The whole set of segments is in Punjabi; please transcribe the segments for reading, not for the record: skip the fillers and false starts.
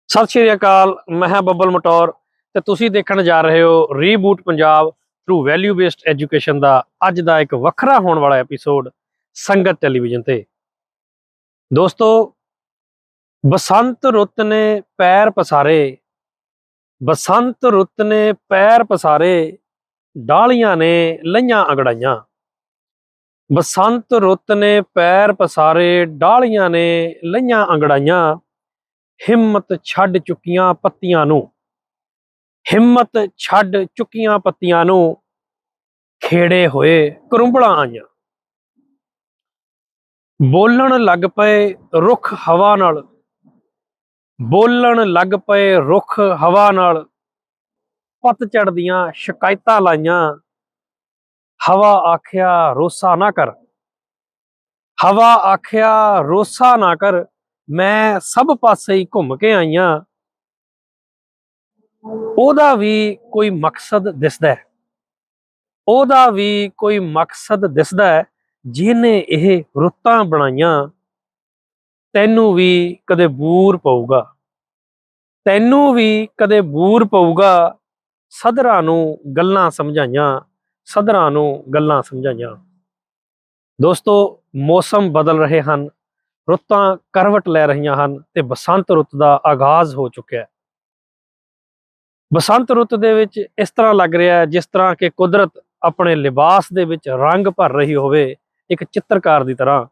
ਸਤਿ ਸ਼੍ਰੀ ਅਕਾਲ। ਮੈਂ ਹਾਂ ਬੱਬਲ ਮਟੌਰ ਤੇ ਤੁਸੀਂ ਦੇਖਣ ਜਾ ਰਹੇ ਹੋ reboot Punjab through value based education ਦਾ ਅੱਜ ਦਾ ਇੱਕ ਵੱਖਰਾ ਹੋਣ ਵਾਲਾ ਐਪੀਸੋਡ ਸੰਗਤ ਟੈਲੀਵਿਜ਼ਨ ਤੇ। ਦੋਸਤੋ, ਬਸੰਤ ਰੁੱਤ ਨੇ ਪੈਰ ਪਸਾਰੇ, ਬਸੰਤ ਰੁੱਤ ਨੇ ਪੈਰ ਪਸਾਰੇ, ਡਾਲੀਆਂ ਨੇ ਲਈਆਂ ਅੰਗੜਾਈਆਂ। ਬਸੰਤ ਰੁੱਤ ਨੇ ਪੈਰ ਪਸਾਰੇ, ਡਾਲੀਆਂ ਨੇ ਲਈਆਂ ਅੰਗੜਾਈਆਂ। ਹਿੰਮਤ ਛੱਡ ਚੁੱਕੀਆਂ ਪੱਤੀਆਂ ਨੂੰ, ਹਿੰਮਤ ਛੱਡ ਚੁੱਕੀਆਂ ਪੱਤੀਆਂ ਨੂੰ, ਖੇੜੇ ਹੋਏ ਕਰੁੰਬਲਾਂ ਆਈਆਂ। ਬੋਲਣ ਲੱਗ ਪਏ ਰੁੱਖ ਹਵਾ ਨਾਲ, ਬੋਲਣ ਲੱਗ ਪਏ ਰੁੱਖ ਹਵਾ ਨਾਲ, ਪਤਝੜ ਦੀਆਂ ਸ਼ਿਕਾਇਤਾਂ ਲਾਈਆਂ। ਹਵਾ ਆਖਿਆ ਰੋਸਾ ਨਾ ਕਰ, ਹਵਾ ਆਖਿਆ ਰੋਸਾ ਨਾ ਕਰ, ਮੈਂ ਸਭ ਪਾਸੇ ਹੀ ਘੁੰਮ ਕੇ ਆਈਆਂ। ਉਹਦਾ ਵੀ ਕੋਈ ਮਕਸਦ ਦਿਸਦਾ ਹੈ, ਉਹਦਾ ਵੀ ਕੋਈ ਮਕਸਦ ਦਿਸਦਾ ਹੈ, ਜਿਹਨੇ ਇਹ ਰੁੱਤਾਂ ਬਣਾਈਆਂ। ਤੈਨੂੰ ਵੀ ਕਦੇ ਬੂਰ ਪਊਗਾ, ਤੈਨੂੰ ਵੀ ਕਦੇ ਬੂਰ ਪਊਗਾ, ਸਧਰਾਂ ਨੂੰ ਗੱਲਾਂ ਸਮਝਾਈਆਂ, ਸਧਰਾਂ ਨੂੰ ਗੱਲਾਂ ਸਮਝਾਈਆਂ। ਦੋਸਤੋ, ਮੌਸਮ ਬਦਲ ਰਹੇ ਹਨ, ਰੁੱਤਾਂ ਕਰਵਟ ਲੈ ਰਹੀਆਂ ਹਨ ਤੇ ਬਸੰਤ ਰੁੱਤ ਦਾ ਆਗਾਜ਼ ਹੋ ਚੁੱਕਿਆ ਹੈ। ਬਸੰਤ ਰੁੱਤ ਦੇ ਵਿੱਚ ਇਸ ਤਰ੍ਹਾਂ ਲੱਗ ਰਿਹਾ ਹੈ ਜਿਸ ਤਰ੍ਹਾਂ ਕਿ ਕੁਦਰਤ ਆਪਣੇ ਲਿਬਾਸ ਦੇ ਵਿੱਚ ਰੰਗ ਭਰ ਰਹੀ ਹੋਵੇ, ਇੱਕ ਚਿੱਤਰਕਾਰ ਦੀ ਤਰ੍ਹਾਂ।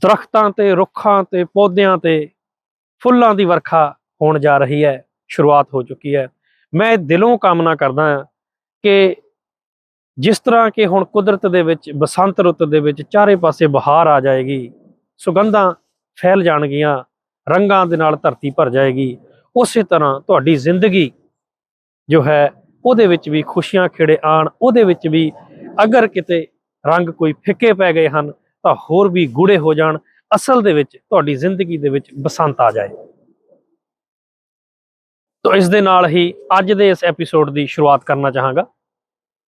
ਦਰਖਤਾਂ ਤੇ, ਰੁੱਖਾਂ ਤੇ, ਪੌਦਿਆਂ ਤੇ ਫੁੱਲਾਂ ਦੀ ਵਰਖਾ ਹੋਣ ਜਾ ਰਹੀ ਹੈ, ਸ਼ੁਰੂਆਤ ਹੋ ਚੁੱਕੀ ਹੈ। ਮੈਂ ਦਿਲੋਂ ਕਾਮਨਾ ਕਰਦਾ ਹਾਂ ਕਿ ਜਿਸ ਤਰ੍ਹਾਂ ਕਿ ਹੁਣ ਕੁਦਰਤ ਦੇ ਵਿੱਚ ਬਸੰਤ ਰੁੱਤ ਦੇ ਵਿੱਚ ਚਾਰੇ ਪਾਸੇ ਬਹਾਰ ਆ ਜਾਏਗੀ, ਸੁਗੰਧਾਂ ਫੈਲ ਜਾਣਗੀਆਂ, ਰੰਗਾਂ ਦੇ ਨਾਲ ਧਰਤੀ ਭਰ ਜਾਏਗੀ, ਉਸੇ ਤਰ੍ਹਾਂ ਤੁਹਾਡੀ ਜ਼ਿੰਦਗੀ ਜੋ ਹੈ ਉਹਦੇ ਵਿੱਚ ਵੀ ਖੁਸ਼ੀਆਂ ਖੇੜੇ ਆਣ। ਉਹਦੇ ਵਿੱਚ ਵੀ ਅਗਰ ਕਿਤੇ ਰੰਗ ਕੋਈ ਫਿੱਕੇ ਪੈ ਗਏ ਹਨ ਤਾਂ ਹੋਰ ਵੀ ਗੂੜੇ ਹੋ ਜਾਣ। ਅਸਲ ਦੇ ਵਿੱਚ ਤੁਹਾਡੀ ਜ਼ਿੰਦਗੀ ਦੇ ਵਿੱਚ ਬਸੰਤ ਆ ਜਾਏ। ਤਾਂ ਇਸ ਦੇ ਨਾਲ ਹੀ ਅੱਜ ਦੇ ਇਸ ਐਪੀਸੋਡ ਦੀ ਸ਼ੁਰੂਆਤ ਕਰਨਾ ਚਾਹਾਂਗਾ।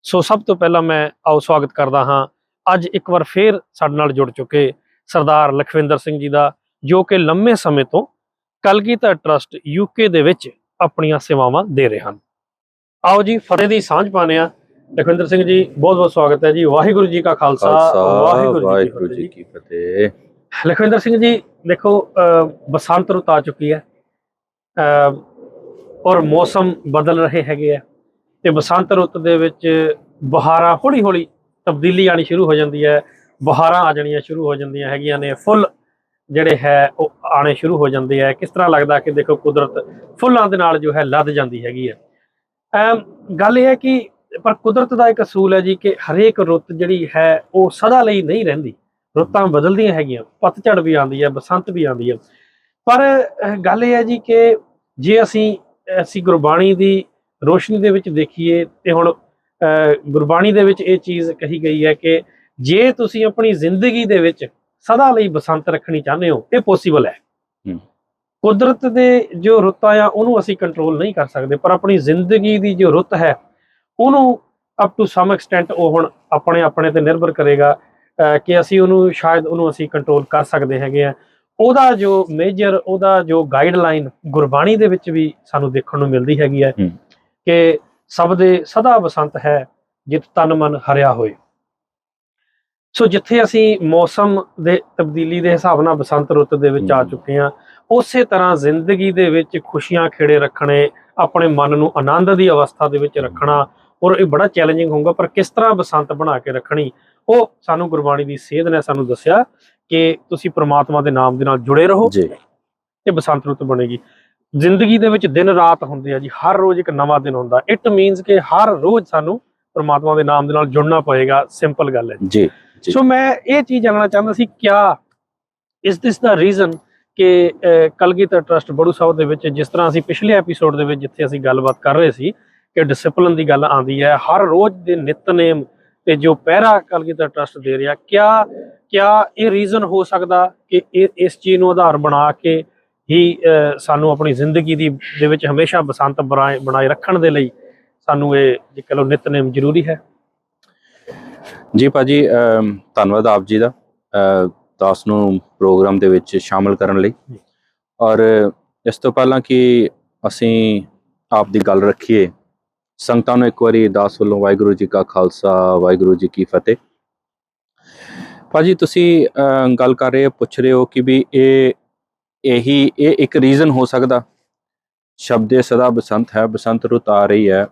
ਸੋ ਸਭ ਤੋਂ ਪਹਿਲਾਂ ਮੈਂ ਆਓ ਸਵਾਗਤ ਕਰਦਾ ਹਾਂ ਅੱਜ ਇੱਕ ਵਾਰ ਫੇਰ ਸਾਡੇ ਨਾਲ ਜੁੜ ਚੁੱਕੇ ਸਰਦਾਰ ਲਖਵਿੰਦਰ ਸਿੰਘ ਜੀ ਦਾ, ਜੋ ਕਿ ਲੰਮੇ ਸਮੇਂ ਤੋਂ ਕਲਗੀਧਰ ਟਰੱਸਟ UK ਦੇ ਵਿੱਚ ਆਪਣੀਆਂ ਸੇਵਾਵਾਂ ਦੇ ਰਹੇ ਹਨ। ਆਓ ਜੀ ਫਤਿਹ ਦੀ ਸਾਂਝ ਪਾਉਂਦੇ ਹਾਂ। ਲਖਵਿੰਦਰ ਸਿੰਘ ਜੀ, ਬਹੁਤ ਬਹੁਤ ਸਵਾਗਤ ਹੈ ਜੀ। ਵਾਹਿਗੁਰੂ ਜੀ ਕਾ ਖਾਲਸਾ, ਵਾਹਿਗੁਰੂ ਜੀ ਕੀ ਫਤਿਹ। ਲਖਵਿੰਦਰ ਸਿੰਘ ਜੀ, ਦੇਖੋ ਬਸੰਤ ਰੁੱਤ ਆ ਚੁੱਕੀ ਹੈ ਔਰ ਮੌਸਮ ਬਦਲ ਰਹੇ ਹੈਗੇ ਆ ਤੇ ਬਸੰਤ ਰੁੱਤ ਦੇ ਵਿੱਚ ਬਹਾਰਾਂ ਹੌਲੀ ਹੌਲੀ ਤਬਦੀਲੀ ਆਣੀ ਸ਼ੁਰੂ ਹੋ ਜਾਂਦੀ ਹੈ, ਬਹਾਰਾਂ ਆ ਜਾਣੀਆਂ ਸ਼ੁਰੂ ਹੋ ਜਾਂਦੀਆਂ ਹੈਗੀਆਂ ਨੇ, ਫੁੱਲ ਜਿਹੜੇ ਹੈ ਉਹ ਆਣੇ ਸ਼ੁਰੂ ਹੋ ਜਾਂਦੇ ਹੈ। ਕਿਸ ਤਰ੍ਹਾਂ ਲੱਗਦਾ ਕਿ ਦੇਖੋ ਕੁਦਰਤ ਫੁੱਲਾਂ ਦੇ ਨਾਲ ਜੋ ਹੈ ਲੱਦ ਜਾਂਦੀ ਹੈਗੀ ਹੈ। ਗੱਲ ਇਹ ਹੈ ਕਿ ਪਰ ਕੁਦਰਤ ਦਾ ਇੱਕ ਅਸੂਲ ਹੈ ਜੀ ਕਿ ਹਰੇਕ ਰੁੱਤ ਜਿਹੜੀ ਹੈ ਉਹ ਸਦਾ ਲਈ ਨਹੀਂ ਰਹਿੰਦੀ, ਰੁੱਤਾਂ ਬਦਲਦੀਆਂ ਹੈਗੀਆਂ, ਪਤਝੜ ਵੀ ਆਉਂਦੀ ਹੈ, ਬਸੰਤ ਵੀ ਆਉਂਦੀ ਹੈ। ਪਰ ਗੱਲ ਇਹ ਹੈ ਜੀ ਕਿ ਜੇ ਅਸੀਂ ਗੁਰਬਾਣੀ ਦੀ ਰੋਸ਼ਨੀ ਦੇ ਵਿੱਚ ਦੇਖੀਏ ਤੇ ਹੁਣ ਗੁਰਬਾਣੀ ਦੇ ਵਿੱਚ ਇਹ ਚੀਜ਼ ਕਹੀ ਗਈ ਹੈ ਕਿ ਜੇ ਤੁਸੀਂ ਆਪਣੀ ਜ਼ਿੰਦਗੀ ਦੇ ਵਿੱਚ ਸਦਾ ਲਈ ਬਸੰਤ ਰੱਖਣੀ ਚਾਹੁੰਦੇ ਹੋ, ਇਹ ਪੋਸੀਬਲ ਹੈ। ਕੁਦਰਤ ਦੇ ਜੋ ਰੁੱਤਾਂ ਆ ਉਹਨੂੰ ਅਸੀਂ ਕੰਟਰੋਲ ਨਹੀਂ ਕਰ ਸਕਦੇ, ਪਰ ਆਪਣੀ ਜ਼ਿੰਦਗੀ ਦੀ ਜੋ ਰੁੱਤ ਹੈ ਉਹਨੂੰ ਅਪ ਟੂ ਸਮ ਐਕਸਟੈਂਟ ਉਹ ਹੁਣ ਆਪਣੇ ਤੇ ਨਿਰਭਰ ਕਰੇਗਾ ਕਿ ਅਸੀਂ ਉਹਨੂੰ ਅਸੀਂ ਕੰਟਰੋਲ ਕਰ ਸਕਦੇ ਹੈਗੇ ਆ। ਉਹਦਾ ਜੋ ਮੇਜਰ, ਉਹਦਾ ਜੋ ਗਾਈਡਲਾਈਨ ਗੁਰਬਾਣੀ ਦੇ ਵਿੱਚ ਵੀ ਸਾਨੂੰ ਦੇਖਣ ਨੂੰ ਮਿਲਦੀ ਹੈਗੀ ਹੈ ਕਿ ਸਭ ਦੇ ਸਦਾ ਬਸੰਤ ਹੈ, ਜਿਤ ਤਨ ਮਨ ਹਰਿਆ ਹੋਏ। ਸੋ ਜਿੱਥੇ ਅਸੀਂ ਮੌਸਮ ਦੇ ਤਬਦੀਲੀ ਦੇ ਹਿਸਾਬ ਨਾਲ ਬਸੰਤ ਰੁੱਤ ਦੇ ਵਿੱਚ ਆ ਚੁੱਕੇ ਹਾਂ, ਉਸੇ ਤਰ੍ਹਾਂ ਜ਼ਿੰਦਗੀ ਦੇ ਵਿੱਚ ਖੁਸ਼ੀਆਂ ਖੇੜੇ ਰੱਖਣੇ, ਆਪਣੇ ਮਨ ਨੂੰ ਆਨੰਦ ਦੀ ਅਵਸਥਾ ਦੇ ਵਿੱਚ ਰੱਖਣਾ, ਔਰ ਇਹ ਬੜਾ ਚੈਲੰਜਿੰਗ ਹੋਊਗਾ। ਪਰ ਕਿਸ ਤਰ੍ਹਾਂ ਬਸੰਤ ਬਣਾ ਕੇ ਰੱਖਣੀ, ਉਹ ਸਾਨੂੰ ਗੁਰਬਾਣੀ ਦੀ ਸੇਧ ਨੇ ਸਾਨੂੰ ਦੱਸਿਆ ਕਿ ਤੁਸੀਂ ਪ੍ਰਮਾਤਮਾ ਦੇ ਨਾਮ ਦੇ ਨਾਲ ਜੁੜੇ ਰਹੋ ਤੇ ਬਸੰਤ ਰੁੱਤ ਬਣੇਗੀ। ਜ਼ਿੰਦਗੀ ਦੇ ਵਿੱਚ ਦਿਨ ਰਾਤ ਹੁੰਦੇ ਆ ਜੀ, ਹਰ ਰੋਜ਼ ਇੱਕ ਨਵਾਂ ਦਿਨ ਹੁੰਦਾ। ਇਟ ਮੀਨਸ ਕਿ ਹਰ ਰੋਜ਼ ਸਾਨੂੰ ਪ੍ਰਮਾਤਮਾ ਦੇ ਨਾਮ ਦੇ ਨਾਲ ਜੁੜਨਾ ਪਏਗਾ, ਸਿੰਪਲ ਗੱਲ ਹੈ ਜੀ। ਸੋ ਮੈਂ ਇਹ ਚੀਜ਼ ਜਾਣਨਾ ਚਾਹੁੰਦਾ ਸੀ, ਕਿਆ ਇਸ ਦਿਸ ਦਾ ਰੀਜ਼ਨ ਕਿ ਕਲਗੀਧਰ ਟਰੱਸਟ ਬੜੂ ਸਾਹਿਬ ਦੇ ਵਿੱਚ, ਜਿਸ ਤਰ੍ਹਾਂ ਅਸੀਂ ਪਿਛਲੇ ਐਪੀਸੋਡ ਦੇ ਵਿੱਚ ਜਿੱਥੇ ਅਸੀਂ ਗੱਲਬਾਤ ਕਰ ਰਹੇ ਸੀ ਕਿ ਡਿਸਿਪਲਿਨ ਦੀ ਗੱਲ ਆਉਂਦੀ ਹੈ, ਹਰ ਰੋਜ਼ ਦੇ ਨਿਤਨੇਮ ਤੇ ਜੋ ਪਹਿਰਾ ਕਲਗੀਧਰ ਟਰੱਸਟ ਦੇ ਰਿਹਾ, ਕਿਆ ਇਹ ਰੀਜ਼ਨ ਹੋ ਸਕਦਾ ਕਿ ਇਸ ਚੀਜ਼ ਨੂੰ ਆਧਾਰ ਬਣਾ ਕੇ ਹੀ ਸਾਨੂੰ ਆਪਣੀ ਜ਼ਿੰਦਗੀ ਦੇ ਵਿੱਚ ਹਮੇਸ਼ਾ ਬਸੰਤ ਬਣਾਏ ਰੱਖਣ ਦੇ ਲਈ ਸਾਨੂੰ ਇਹ ਜੇ ਕਹ ਲਓ ਨਿਤਨੇਮ ਜ਼ਰੂਰੀ ਹੈ? ਜੀ ਭਾਜੀ, ਧੰਨਵਾਦ ਆਪ ਜੀ ਦਾ ਦਾਸ ਨੂੰ ਪ੍ਰੋਗਰਾਮ ਦੇ ਵਿੱਚ ਸ਼ਾਮਲ ਕਰਨ ਲਈ। ਔਰ ਇਸ ਤੋਂ ਪਹਿਲਾਂ ਕਿ ਅਸੀਂ ਆਪ ਦੀ ਗੱਲ ਰੱਖੀਏ, ਸੰਗਤਾਂ ਨੂੰ ਇੱਕ ਵਾਰੀ ਦਾਸ ਵੱਲੋਂ ਵਾਹਿਗੁਰੂ ਜੀ ਕਾ ਖਾਲਸਾ, ਵਾਹਿਗੁਰੂ ਜੀ ਕੀ ਫਤਿਹ। ਭਾਜੀ ਤੁਸੀਂ ਗੱਲ ਕਰ ਰਹੇ ਹੋ, ਪੁੱਛ ਰਹੇ ਹੋ ਕਿ ਵੀ ਇਹ ਇੱਕ ਰੀਜ਼ਨ ਹੋ ਸਕਦਾ। ਸ਼ਬਦੇ ਸਦਾ ਬਸੰਤ ਹੈ, ਬਸੰਤ ਰੁੱਤ ਆ ਰਹੀ ਹੈ,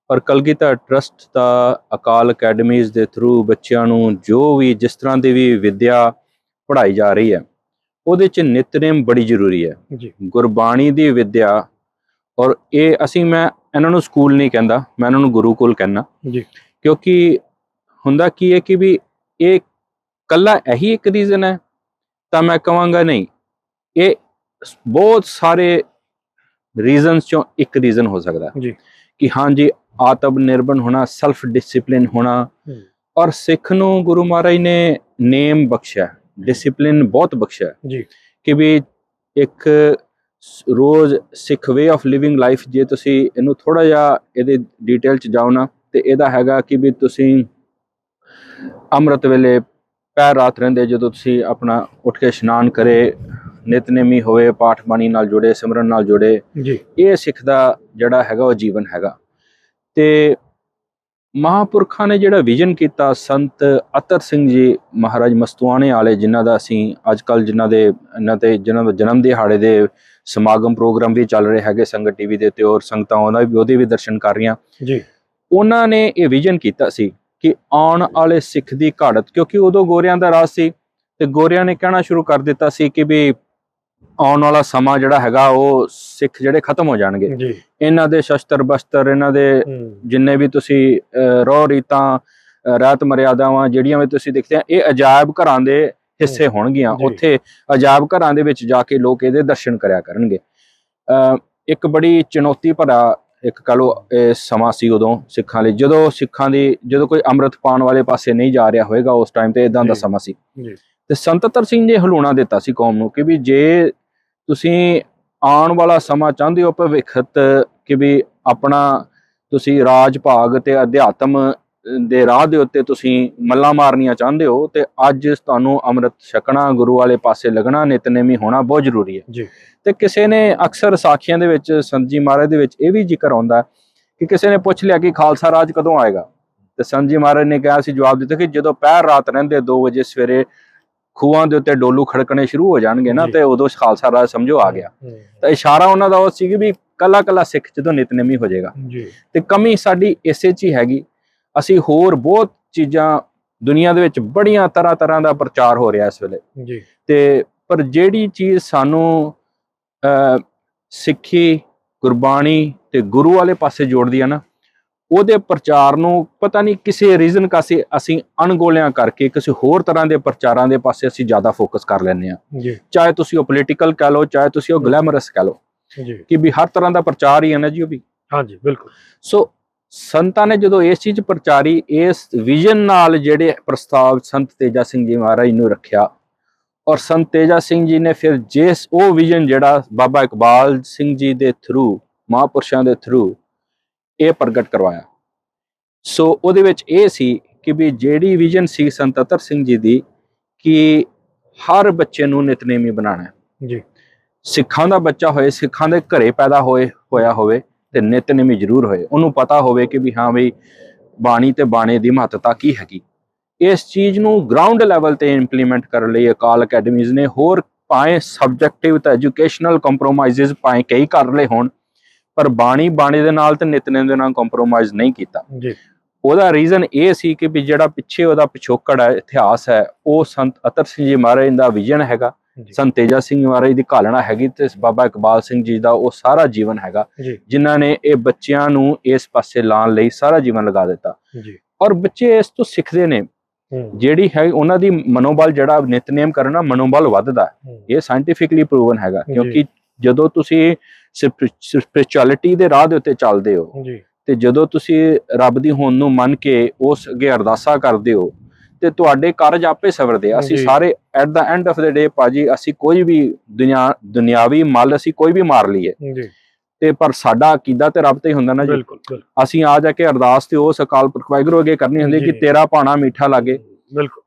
ਪਰ ਕਲਗੀਧਰ ਟਰਸਟ ਦਾ ਅਕਾਲ ਅਕੈਡਮੀਜ਼ ਦੇ ਥਰੂ ਬੱਚਿਆਂ ਨੂੰ ਜੋ ਵੀ ਜਿਸ ਤਰ੍ਹਾਂ ਦੀ ਵੀ ਵਿੱਦਿਆ ਪੜ੍ਹਾਈ ਜਾ ਰਹੀ ਹੈ, ਉਹਦੇ 'ਚ ਨਿਤਨੇਮ ਬੜੀ ਜ਼ਰੂਰੀ ਹੈ ਜੀ। ਗੁਰਬਾਣੀ ਦੀ ਵਿੱਦਿਆ। ਔਰ ਇਹ ਮੈਂ ਇਹਨਾਂ ਨੂੰ ਸਕੂਲ ਨਹੀਂ ਕਹਿੰਦਾ, ਮੈਂ ਇਹਨਾਂ ਨੂੰ ਗੁਰੂਕੁਲ ਕਹਿੰਦਾ ਜੀ। ਕਿਉਂਕਿ ਹੁੰਦਾ ਕੀ ਹੈ ਕਿ ਵੀ ਇਹ ਕੱਲਾ ਇਹੀ ਇੱਕ ਰੀਜ਼ਨ ਹੈ ਤਾਂ ਮੈਂ ਕਹਾਂਗਾ ਨਹੀਂ, ਇਹ ਬਹੁਤ ਸਾਰੇ ਰੀਜ਼ਨਸ ਚੋਂ ਇੱਕ ਰੀਜ਼ਨ ਹੋ ਸਕਦਾ ਜੀ ਕਿ ਹਾਂਜੀ ਆਤਮ ਨਿਰਭਰ ਹੋਣਾ, ਸੈਲਫ ਡਿਸਿਪਲਿਨ ਹੋਣਾ। ਔਰ ਸਿੱਖ ਨੂੰ ਗੁਰੂ ਮਹਾਰਾਜ ਨੇ ਨੇਮ ਬਖਸ਼ਿਆ, ਡਿਸਿਪਲਿਨ ਬਹੁਤ ਬਖਸ਼ਿਆ ਜੀ ਕਿ ਵੀ ਇੱਕ ਰੋਜ਼ ਸਿੱਖ ਵੇ ਆਫ ਲਿਵਿੰਗ ਲਾਈਫ। ਜੇ ਤੁਸੀਂ ਇਹਨੂੰ ਥੋੜਾ ਜਿਹਾ ਇਹਦੇ ਡਿਟੇਲ 'ਚ ਜਾਓ ਨਾ, ਤੇ ਇਹਦਾ ਹੈਗਾ ਕਿ ਵੀ ਤੁਸੀਂ ਅੰਮ੍ਰਿਤ ਵੇਲੇ ਪੈਰ ਰਾਤ ਰਹਿੰਦੇ, ਜਦੋਂ ਤੁਸੀਂ ਆਪਣਾ ਉੱਠ ਕੇ ਇਸ਼ਨਾਨ ਕਰੇ, ਨਿਤਨੇਮੀ ਹੋਵੇ, ਪਾਠ ਬਾਣੀ ਨਾਲ ਜੁੜੇ, ਸਿਮਰਨ ਨਾਲ ਜੁੜੇ, ਜੀ। ਇਹ ਸਿੱਖ ਦਾ ਜਿਹੜਾ ਹੈਗਾ ਉਹ ਜੀਵਨ ਹੈਗਾ। ਤੇ ਮਹਾਂਪੁਰਖਾਂ ਨੇ ਜਿਹੜਾ ਵਿਜ਼ਨ ਕੀਤਾ, ਸੰਤ ਅਤਰ ਸਿੰਘ ਜੀ ਮਹਾਰਾਜ ਮਸਤੂਆਣੇ ਵਾਲੇ, ਜਿਨ੍ਹਾਂ ਦਾ ਅਸੀਂ ਅੱਜ ਕੱਲ੍ਹ ਇਹਨਾਂ ਦੇ ਜਨਮ ਦਿਹਾੜੇ ਦੇ ਸਮਾਗਮ ਪ੍ਰੋਗਰਾਮ ਵੀ ਚੱਲ ਰਹੇ ਹੈਗੇ ਸੰਗਤ ਟੀਵੀ ਦੇ ਉੱਤੇ, ਔਰ ਸੰਗਤਾਂ ਉਹਦੇ ਵੀ ਦਰਸ਼ਨ ਕਰ ਰਹੀਆਂ ਜੀ। ਉਹਨਾਂ ਨੇ ਇਹ ਵਿਜ਼ਨ ਕੀਤਾ ਸੀ ਕਿ ਆਉਣ ਵਾਲੇ ਸਿੱਖ ਦੀ ਘਾੜਤ, ਕਿਉਂਕਿ ਉਦੋਂ ਗੋਰਿਆਂ ਦਾ ਰਾਜ ਸੀ, ਤੇ ਗੋਰਿਆਂ ਨੇ ਕਹਿਣਾ ਸ਼ੁਰੂ ਕਰ ਦਿੱਤਾ ਸੀ ਕਿ ਵੀ ਆਉਣ ਵਾਲਾ ਸਮਾਂ ਜਿਹੜਾ ਹੈਗਾ ਉਹ ਸਿੱਖ ਜਿਹੜੇ ਖਤਮ ਹੋ ਜਾਣਗੇ। ਜੀ। ਇਹਨਾਂ ਦੇ ਸ਼ਸਤਰ ਬਸਤਰ, ਇਹਨਾਂ ਦੇ ਜਿੰਨੇ ਵੀ ਤੁਸੀਂ ਰੋਹ ਰੀਤਾਂ, ਰਹਿਤ ਮਰਿਆਦਾਵਾਂ ਜਿਹੜੀਆਂ ਵੀ ਤੁਸੀਂ ਦੇਖਦੇ ਆ, ਇਹ ਅਜਾਇਬ ਘਰਾਂ ਦੇ ਹਿੱਸੇ ਹੋਣਗੀਆਂ। ਉੱਥੇ ਅਜਾਇਬ ਘਰਾਂ ਦੇ ਵਿੱਚ ਜਾ ਕੇ ਲੋਕ ਇਹਦੇ ਦਰਸ਼ਨ ਕਰਿਆ ਕਰਨਗੇ। ਇੱਕ ਬੜੀ ਚੁਣੌਤੀ ਭਰਾ ਇੱਕ ਕਹ ਲਓ ਇਹ ਸਮਾਂ ਸੀ ਉਦੋਂ ਸਿੱਖਾਂ ਲਈ, ਜਦੋਂ ਕੋਈ ਅੰਮ੍ਰਿਤ ਪਾਉਣ ਵਾਲੇ ਪਾਸੇ ਨਹੀਂ ਜਾ ਰਿਹਾ ਹੋਏਗਾ, ਉਸ ਟਾਈਮ ਤੇ ਇਦਾਂ ਦਾ ਸਮਾਂ ਸੀ। ਤੇ ਸੰਤ ਅਤਰ ਸਿੰਘ ਨੇ ਹਲੂਣਾ ਦਿੱਤਾ ਸੀ ਕੌਮ ਨੂੰ ਕਿ ਵੀ ਜੇ ਤੁਸੀਂ ਆਉਣ ਵਾਲਾ ਸਮਾਂ ਚਾਹੁੰਦੇ ਹੋ ਭਵਿੱਖਤ, ਕਿ ਵੀ ਆਪਣਾ ਤੁਸੀਂ ਰਾਜ ਭਾਗ ਤੇ ਅਧਿਆਤਮ ਦੇ ਰਾਹ ਦੇ ਉੱਤੇ ਤੁਸੀਂ ਮੱਲਾਂ ਮਾਰਨੀਆਂ ਚਾਹੁੰਦੇ ਹੋ, ਤੇ ਅੱਜ ਤੁਹਾਨੂੰ ਅੰਮ੍ਰਿਤ ਛਕਣਾ, ਗੁਰੂ ਵਾਲੇ ਪਾਸੇ ਲੱਗਣਾ, ਨਿਤਨੇਮੀ ਹੋਣਾ ਬਹੁਤ ਜ਼ਰੂਰੀ ਹੈ ਜੀ। ਤੇ ਕਿਸੇ ਨੇ ਅਕਸਰ ਸਾਖੀਆਂ ਦੇ ਵਿੱਚ, ਸੰਤ ਜੀ ਮਹਾਰਾਜ ਦੇ ਵਿੱਚ ਇਹ ਵੀ ਜ਼ਿਕਰ ਆਉਂਦਾ ਕਿ ਕਿਸੇ ਨੇ ਪੁੱਛ ਲਿਆ ਕਿ ਖਾਲਸਾ ਰਾਜ ਕਦੋਂ ਆਏਗਾ, ਤੇ ਸੰਤ ਜੀ ਮਹਾਰਾਜ ਨੇ ਕਿਹਾ ਸੀ, ਜਵਾਬ ਦਿੱਤਾ ਕਿ ਜਦੋਂ ਪਹਿਰ ਰਾਤ ਰਹਿੰਦੇ 2 ਵਜੇ ਸਵੇਰੇ ਖੂਹਾਂ ਦੇ ਉੱਤੇ ਡੋਲੂ ਖੜਕਣੇ ਸ਼ੁਰੂ ਹੋ ਜਾਣਗੇ ਨਾ, ਤੇ ਉਦੋਂ ਖਾਲਸਾ ਰਾਜ ਸਮਝੋ ਆ ਗਿਆ। ਤਾਂ ਇਸ਼ਾਰਾ ਉਹਨਾਂ ਦਾ ਉਹ ਸੀ ਕਿ ਵੀ ਕੱਲਾ ਸਿੱਖ ਜਦੋਂ ਨਿਤਨੇਮੀ ਹੋ ਜਾਏਗਾ। ਤੇ ਕਮੀ ਸਾਡੀ ਇਸੇ 'ਚ ਹੀ ਹੈਗੀ। ਅਸੀਂ ਹੋਰ ਬਹੁਤ ਚੀਜ਼ਾਂ, ਦੁਨੀਆ ਦੇ ਵਿੱਚ ਬੜੀਆਂ ਤਰ੍ਹਾਂ ਦਾ ਪ੍ਰਚਾਰ ਹੋ ਰਿਹਾ ਇਸ ਵੇਲੇ ਜੀ, ਤੇ ਪਰ ਜਿਹੜੀ ਚੀਜ਼ ਸਾਨੂੰ ਸਿੱਖੀ, ਗੁਰਬਾਣੀ ਤੇ ਗੁਰੂ ਵਾਲੇ ਪਾਸੇ ਜੋੜਦੀ ਆ ਨਾ, ਉਹਦੇ ਪ੍ਰਚਾਰ ਨੂੰ ਪਤਾ ਨਹੀਂ ਕਿਸੇ ਰੀਜ਼ਨ ਕਾਸੇ ਅਸੀਂ ਅਣਗੋਲਿਆਂ ਕਰਕੇ ਕਿਸੇ ਹੋਰ ਤਰ੍ਹਾਂ ਦੇ ਪ੍ਰਚਾਰਾਂ ਦੇ ਪਾਸੇ ਅਸੀਂ ਜ਼ਿਆਦਾ ਫੋਕਸ ਕਰ ਲੈਂਦੇ ਹਾਂ। ਚਾਹੇ ਤੁਸੀਂ ਉਹ ਪੋਲੀਟੀਕਲ ਕਹਿ ਲਓ, ਚਾਹੇ ਤੁਸੀਂ ਉਹ ਗਲੈਮਰਸ ਕਹਿ ਲਓ, ਕਿ ਵੀ ਹਰ ਤਰ੍ਹਾਂ ਦਾ ਪ੍ਰਚਾਰ ਹੀ ਹੈ ਨਾ ਜੀ ਉਹ ਵੀ। ਹਾਂਜੀ ਬਿਲਕੁਲ। ਸੋ ਸੰਤਾਂ ਨੇ ਜਦੋਂ ਇਸ ਚੀਜ਼ ਪ੍ਰਚਾਰੀ, ਇਸ ਵਿਜ਼ਨ ਨਾਲ ਜਿਹੜੇ ਪ੍ਰਸਤਾਵ ਸੰਤ ਤੇਜਾ ਸਿੰਘ ਜੀ ਮਹਾਰਾਜ ਨੂੰ ਰੱਖਿਆ, ਔਰ ਸੰਤ ਤੇਜਾ ਸਿੰਘ ਜੀ ਨੇ ਫਿਰ ਉਹ ਵਿਜ਼ਨ ਜਿਹੜਾ ਬਾਬਾ ਇਕਬਾਲ ਸਿੰਘ ਜੀ ਦੇ ਥਰੂ, ਮਹਾਂਪੁਰਸ਼ਾਂ ਦੇ ਥਰੂ ਇਹ ਪ੍ਰਗਟ ਕਰਵਾਇਆ। ਸੋ ਉਹਦੇ ਵਿੱਚ ਇਹ ਸੀ ਕਿ ਵੀ ਜਿਹੜੀ ਵਿਜ਼ਨ ਸੀ ਸੰਤ ਅਤਰ ਸਿੰਘ ਜੀ ਦੀ, ਕਿ ਹਰ ਬੱਚੇ ਨੂੰ ਨਿਤਨੇਮੀ ਬਣਾਉਣਾ ਜੀ। ਸਿੱਖਾਂ ਦਾ ਬੱਚਾ ਹੋਏ, ਸਿੱਖਾਂ ਦੇ ਘਰੇ ਪੈਦਾ ਹੋਇਆ ਹੋਵੇ, ਤੇ ਨਿਤਨੇਮੀ ਜ਼ਰੂਰ ਹੋਏ, ਉਹਨੂੰ ਪਤਾ ਹੋਵੇ ਕਿ ਵੀ ਹਾਂ ਬਈ ਬਾਣੀ ਤੇ ਬਾਣੇ ਦੀ ਮਹੱਤਤਾ ਕੀ ਹੈਗੀ। ਇਸ ਚੀਜ਼ ਨੂੰ ਗਰਾਊਂਡ ਲੈਵਲ ਤੇ ਇੰਪਲੀਮੈਂਟ ਕਰਨ ਲਈ ਅਕਾਲ ਅਕੈਡਮੀਜ਼ ਨੇ, ਹੋਰ ਭਾਵੇਂ ਸਬਜੈਕਟਿਵ ਤੇ ਐਜੂਕੇਸ਼ਨਲ ਕੰਪਰੋਮਾਈਜ਼ਸ ਭਾਵੇਂ ਕਈ ਕਰ ਲਏ ਹੋਣ, ਪਰ ਬਾਣੀ ਦੇ ਨਾਲ ਤੇ ਨਿਤਨੇਮ ਦੇ ਨਾਲ ਕੰਪਰੋਮਾਈਜ਼ ਨਹੀਂ ਕੀਤਾ ਜੀ। ਉਹਦਾ ਰੀਜ਼ਨ ਇਹ ਸੀ ਕਿ ਵੀ ਜਿਹੜਾ ਪਿੱਛੇ ਉਹਦਾ ਪਿਛੋਕੜ ਹੈ, ਇਤਿਹਾਸ ਹੈ, ਉਹ ਸੰਤ ਅਤਰ ਸਿੰਘ ਜੀ ਮਹਾਰਾਜ ਦਾ ਵਿਜ਼ਨ ਹੈਗਾ, ਸੰਤ ਤੇਜਾ ਸਿੰਘ ਮਹਾਰਾਜ ਦੀ ਘਾਲਣਾ ਹੈਗੀ, ਤੇ ਬਾਬਾ ਇਕਬਾਲ ਸਿੰਘ ਜੀ ਦਾ ਉਹ ਸਾਰਾ ਜੀਵਨ ਹੈਗਾ, ਜਿਨ੍ਹਾਂ ਨੇ ਇਹ ਬੱਚਿਆਂ ਨੂੰ ਇਸ ਪਾਸੇ ਲਾਉਣ ਲਈ ਸਾਰਾ ਜੀਵਨ ਲਗਾ ਦਿੱਤਾ। ਔਰ ਬੱਚੇ ਇਸ ਤੋਂ ਸਿੱਖਦੇ ਨੇ, ਜਿਹੜੀ ਹੈ ਉਹਨਾਂ ਦੀ ਮਨੋਬਲ, ਜਿਹੜਾ ਨਿਤਨੇਮ ਕਰਨਾ ਮਨੋਬਲ ਵੱਧਦਾ, ਇਹ ਸਾਇੰਟੀਫਿਕਲੀ ਪ੍ਰੂਵਨ ਹੈਗਾ। ਕਿਉਂਕਿ ਜਦੋਂ ਤੁਸੀਂ ਸਪਿਰਿਚੁਅਲਿਟੀ ਦੇ ਰਾਹ ਦੇ ਉੱਤੇ ਚੱਲਦੇ ਹੋ, ਤੇ ਜਦੋਂ ਤੁਸੀਂ ਰੱਬ ਦੀ ਹੋਂਦ ਨੂੰ ਮੰਨ ਕੇ ਉਸ ਅੱਗੇ ਅਰਦਾਸਾਂ ਕਰਦੇ ਹੋ, ਤੇ ਤੁਹਾਡੇ ਕਾਰਜ ਆਪੇ ਸਵਰਦੇ। ਅਸੀਂ ਸਾਰੇ at the end of the day ਭਾਜੀ, ਅਸੀਂ ਕੋਈ ਵੀ ਦੁਨਿਆਵੀ ਮੱਲ ਅਸੀਂ ਕੋਈ ਵੀ ਮਾਰ ਲਈਏ, ਤੇ ਪਰ ਸਾਡਾ ਅਕੀਦਾ ਤੇ ਰੱਬ ਤੇ ਹੀ ਹੁੰਦਾ ਨਾ ਜੀ। ਅਸੀਂ ਆ ਜਾ ਕੇ ਅਰਦਾਸ ਤੇ ਉਸ ਅਕਾਲ ਪੁਰਖ ਵਾਹਿਗੁਰੂ ਅੱਗੇ ਕਰਨੀ ਹੁੰਦੀ ਕਿ ਤੇਰਾ ਭਾਣਾ ਮਿੱਠਾ ਲੱਗੇ,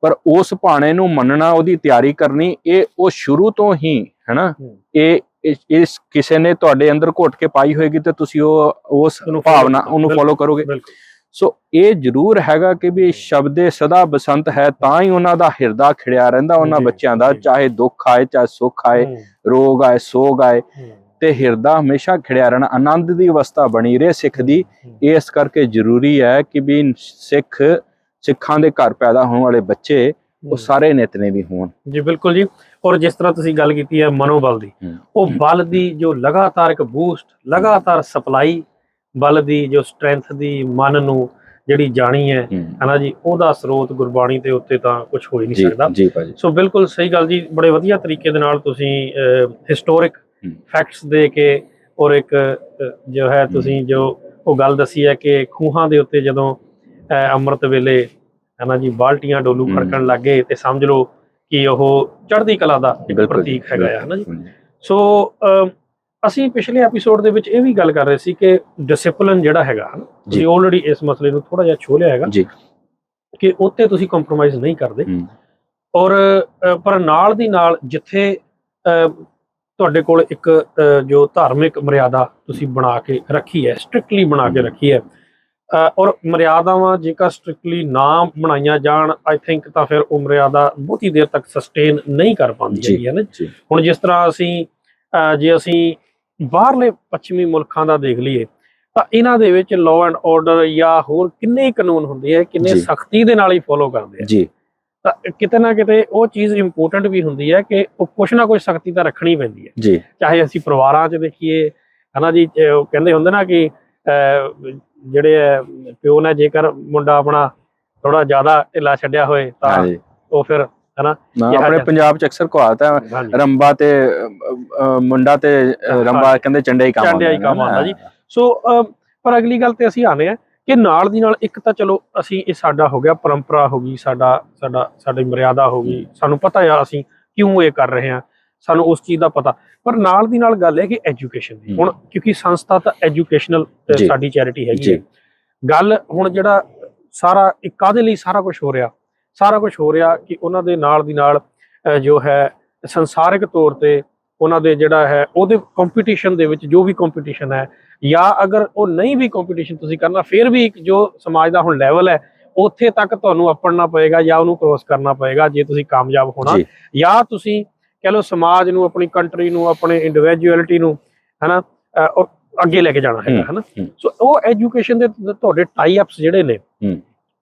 ਪਰ ਉਸ ਭਾਣੇ ਨੂੰ ਮੰਨਣਾ, ਉਹਦੀ ਤਿਆਰੀ ਕਰਨੀ, ਇਹ ਉਹ ਸ਼ੁਰੂ ਤੋਂ ਹੀ ਹੈ ਨਾ, ਇਹ ਇਸ ਕਿਸੇ ਨੇ ਤੁਹਾਡੇ ਅੰਦਰ ਘੁੱਟ ਕੇ ਪਾਈ ਹੋਏਗੀ ਤੇ ਤੁਸੀਂ ਉਸ ਉਹਨੂੰ ਭਾਵਨਾ follow ਉਹਨੂੰ ਫੋਲੋ ਕਰੋਗੇ। ਬਿਲਕੁਲ ਸੋ ਇਹ ਜ਼ਰੂਰ ਹੈਗਾ ਕਿ ਵੀ ਸ਼ਬਦੇ ਸਦਾ ਬਸੰਤ ਹੈ, ਤਾਂ ਹੀ ਉਹਨਾਂ ਦਾ ਹਿਰਦਾ ਖਿੜਿਆ ਰਹਿੰਦਾ ਉਹਨਾਂ ਜੀ, ਬੱਚਿਆਂ ਦਾ, ਜੀ। ਚਾਹੇ ਦੁੱਖ ਆਏ ਚਾਹੇ ਸੁੱਖ ਆਏ, ਰੋਗ ਆਏ ਸੋਗ ਆਏ, ਤੇ ਹਿਰਦਾ ਹਮੇਸ਼ਾ ਖਿੜਿਆ ਰਹਿਣਾ, ਆਨੰਦ ਦੀ ਅਵਸਥਾ ਬਣੀ ਰਹੇ ਸਿੱਖ ਦੀ। ਇਸ ਕਰਕੇ ਜ਼ਰੂਰੀ ਹੈ ਕਿ ਵੀ ਸਿੱਖਾਂ ਦੇ ਘਰ ਪੈਦਾ ਹੋਣ ਵਾਲੇ ਬੱਚੇ ਉਹ ਸਾਰੇ ਨਿਤਨੇਮੀ ਹੋਣ। ਜੀ ਬਿਲਕੁਲ ਜੀ। ਔਰ ਜਿਸ ਤਰ੍ਹਾਂ ਤੁਸੀਂ ਗੱਲ ਕੀਤੀ ਹੈ ਮਨੋਬਲ ਦੀ, ਉਹ ਬਲ ਦੀ ਜੋ ਲਗਾਤਾਰ ਇੱਕ ਬੂਸਟ, ਲਗਾਤਾਰ ਸਪਲਾਈ ਬਲ ਦੀ, ਜੋ ਸਟਰੈਂਥ ਦੀ ਮਨ ਨੂੰ ਜਿਹੜੀ ਜਾਣੀ ਹੈ ਹਨਾ ਜੀ, ਉਹਦਾ ਸਰੋਤ ਗੁਰਬਾਣੀ ਦੇ ਉੱਤੇ ਤਾਂ ਕੁਝ ਹੋ ਹੀ ਨਹੀਂ ਸਕਦਾ। ਜੀ ਭਾਜੀ। ਸੋ ਬਿਲਕੁਲ ਸਹੀ ਗੱਲ ਜੀ, ਬੜੇ ਵਧੀਆ ਤਰੀਕੇ ਦੇ ਨਾਲ ਤੁਸੀਂ ਹਿਸਟੋਰਿਕ ਫੈਕਟਸ ਦੇ ਕੇ ਔਰ ਇੱਕ ਜੋ ਹੈ ਤੁਸੀਂ ਜੋ ਉਹ ਗੱਲ ਦੱਸੀ ਹੈ ਕਿ ਖੂਹਾਂ ਦੇ ਉੱਤੇ ਜਦੋਂ ਅੰਮ੍ਰਿਤ ਵੇਲੇ ਹਨਾ ਜੀ ਬਾਲਟੀਆਂ ਡੋਲੂ ਖੜਕਣ ਲੱਗ ਗਏ ਤੇ ਸਮਝ ਲਓ ਕਿ ਉਹ ਚੜ੍ਹਦੀ ਕਲਾ ਦਾ ਇੱਕ ਪ੍ਰਤੀਕ ਹੈਗਾ ਹੈ ਹਨਾ ਜੀ। ਸੋ ਅਸੀਂ ਪਿਛਲੇ ਐਪੀਸੋਡ ਦੇ ਵਿੱਚ ਇਹ ਵੀ ਗੱਲ ਕਰ ਰਹੇ ਸੀ ਕਿ ਡਿਸਪਲਿਨ ਜਿਹੜਾ ਹੈਗਾ ਹਨਾ, ਤੁਸੀਂ ਆਲਰੇਡੀ ਇਸ ਮਸਲੇ ਨੂੰ ਥੋੜਾ ਜਿਹਾ ਛੋਹ ਲਿਆ ਹੈਗਾ ਕਿ ਉੱਤੇ ਤੁਸੀਂ ਕੰਪਰੋਮਾਈਜ਼ ਨਹੀਂ ਕਰਦੇ। ਔਰ ਪਰ ਨਾਲ ਦੀ ਨਾਲ ਜਿੱਥੇ ਤੁਹਾਡੇ ਕੋਲ ਇੱਕ ਜੋ ਧਾਰਮਿਕ ਮਰਿਆਦਾ ਤੁਸੀਂ ਬਣਾ ਕੇ ਰੱਖੀ ਹੈ, ਸਟ੍ਰਿਕਟਲੀ ਬਣਾ ਕੇ ਰੱਖੀ ਹੈ, ਔਰ ਮਰਿਆਦਾਵਾਂ ਜੇਕਰ ਸਟ੍ਰਿਕਟਲੀ ਨਾ ਬਣਾਈਆਂ ਜਾਣ ਆਈ ਥਿੰਕ ਤਾਂ ਫਿਰ ਉਹ ਮਰਿਆਦਾ ਬਹੁਤੀ ਦੇਰ ਤੱਕ ਸਸਟੇਨ ਨਹੀਂ ਕਰ ਪਾਉਂਦੀ ਹੈਗੀ ਹੈ ਨਾ। ਹੁਣ ਜਿਸ ਤਰ੍ਹਾਂ ਅਸੀਂ ਜੇ ਅਸੀਂ ਬਾਹਰਲੇ ਪੱਛਮੀ ਮੁਲਕਾਂ ਦਾ ਦੇਖ ਲਈਏ ਤਾਂ ਇਹਨਾਂ ਦੇ ਵਿੱਚ ਲਾਅ ਐਂਡ ਆਰਡਰ ਜਾਂ ਹੋਰ ਕਿੰਨੇ ਕਾਨੂੰਨ ਹੁੰਦੇ ਆ, ਕਿੰਨੇ ਸਖਤੀ ਦੇ ਨਾਲ ਹੀ ਫੋਲੋ ਕਰਦੇ ਆ। ਤਾਂ ਕਿਤੇ ਨਾ ਕਿਤੇ ਉਹ ਚੀਜ਼ ਇੰਪੋਰਟੈਂਟ ਵੀ ਹੁੰਦੀ ਹੈ ਕਿ ਉਹ ਕੁਛ ਨਾ ਕੁਛ ਸਖਤੀ ਤਾਂ ਰੱਖਣੀ ਪੈਂਦੀ ਹੈ। ਚਾਹੇ ਅਸੀਂ ਪਰਿਵਾਰਾਂ 'ਚ ਦੇਖੀਏ ਹਨਾ ਜੀ, ਉਹ ਕਹਿੰਦੇ ਹੁੰਦੇ ਨਾ ਕਿ ਜਿਹੜੇ ਪਿਓ ਨੇ ਜੇਕਰ ਮੁੰਡਾ ਆਪਣਾ ਥੋੜਾ ਜ਼ਿਆਦਾ ਢਿੱਲਾ ਛੱਡਿਆ ਹੋਏ ਤਾਂ ਉਹ ਫਿਰ ਹਨਾ ਆਪਣੇ ਪੰਜਾਬ 'ਚ ਅਕਸਰ ਕਹਾਵਤ ਹੈ, ਰੰਬਾ ਤੇ ਮੁੰਡਾ ਤੇ ਰੰਬਾ ਕਹਿੰਦੇ ਚੰਡਿਆ ਹੀ ਕੰਮ ਆਉਂਦਾ ਜੀ। ਸੋ ਪਰ ਅਗਲੀ ਗੱਲ ਤੇ ਅਸੀਂ ਆਨੇ ਆ ਕਿ ਨਾਲ ਦੀ ਨਾਲ ਇੱਕ ਤਾਂ ਚਲੋ ਅਸੀਂ ਇਹ ਸਾਡਾ ਹੋ ਗਿਆ, ਪਰੰਪਰਾ ਹੋ ਗਈ, ਸਾਡੀ ਮਰਿਆਦਾ ਹੋ ਗਈ, ਸਾਨੂੰ ਪਤਾ ਆ ਅਸੀਂ ਕਿਉਂ ਇਹ ਕਰ ਰਹੇ ਹਾਂ, ਸਾਨੂੰ ਉਸ ਚੀਜ਼ ਦਾ ਪਤਾ। ਪਰ ਨਾਲ ਦੀ ਨਾਲ ਗੱਲ ਹੈ ਕਿ ਐਜੂਕੇਸ਼ਨ ਦੀ, ਹੁਣ ਕਿਉਂਕਿ ਸੰਸਥਾ ਤਾਂ ਐਜੂਕੇਸ਼ਨਲ ਸਾਡੀ ਚੈਰਿਟੀ ਹੈਗੀ ਹੈ। ਗੱਲ ਹੁਣ ਜਿਹੜਾ ਸਾਰਾ ਕਾਹਦੇ ਲਈ ਸਾਰਾ ਕੁਝ ਹੋ ਰਿਹਾ ਕਿ ਉਹਨਾਂ ਦੇ ਨਾਲ ਦੀ ਨਾਲ ਜੋ ਹੈ ਸੰਸਾਰਿਕ ਤੌਰ ਤੇ ਉਹਨਾਂ ਦੇ ਜਿਹੜਾ ਹੈ ਉਹਦੇ ਕੰਪੀਟੀਸ਼ਨ ਦੇ ਵਿੱਚ ਜੋ ਵੀ ਕੰਪੀਟੀਸ਼ਨ ਹੈ, ਜਾਂ ਅਗਰ ਉਹ ਨਹੀਂ ਵੀ ਕੰਪੀਟੀਸ਼ਨ ਤੁਸੀਂ ਕਰਨਾ ਫਿਰ ਵੀ ਇੱਕ ਜੋ ਸਮਾਜ ਦਾ ਹੁਣ ਲੈਵਲ ਹੈ ਉੱਥੇ ਤੱਕ ਤੁਹਾਨੂੰ ਅੱਪੜਨਾ ਪਏਗਾ ਜਾਂ ਉਹਨੂੰ ਕ੍ਰੋਸ ਕਰਨਾ ਪਏਗਾ ਜੇ ਤੁਸੀਂ ਕਾਮਯਾਬ ਹੋਣਾ, ਜਾਂ ਤੁਸੀਂ ਕਹਿ ਲਓ ਸਮਾਜ ਨੂੰ, ਆਪਣੀ ਕੰਟਰੀ ਨੂੰ, ਆਪਣੇ ਇੰਡੀਵਿਜੂਅਲਿਟੀ ਨੂੰ ਹਨਾ ਅੱਗੇ ਲੈ ਕੇ ਜਾਣਾ ਹੈਗਾ ਹਨਾ। ਸੋ ਉਹ ਐਜੂਕੇਸ਼ਨ ਦੇ ਤੁਹਾਡੇ ਟਾਈ ਅਪਸ ਜਿਹੜੇ ਨੇ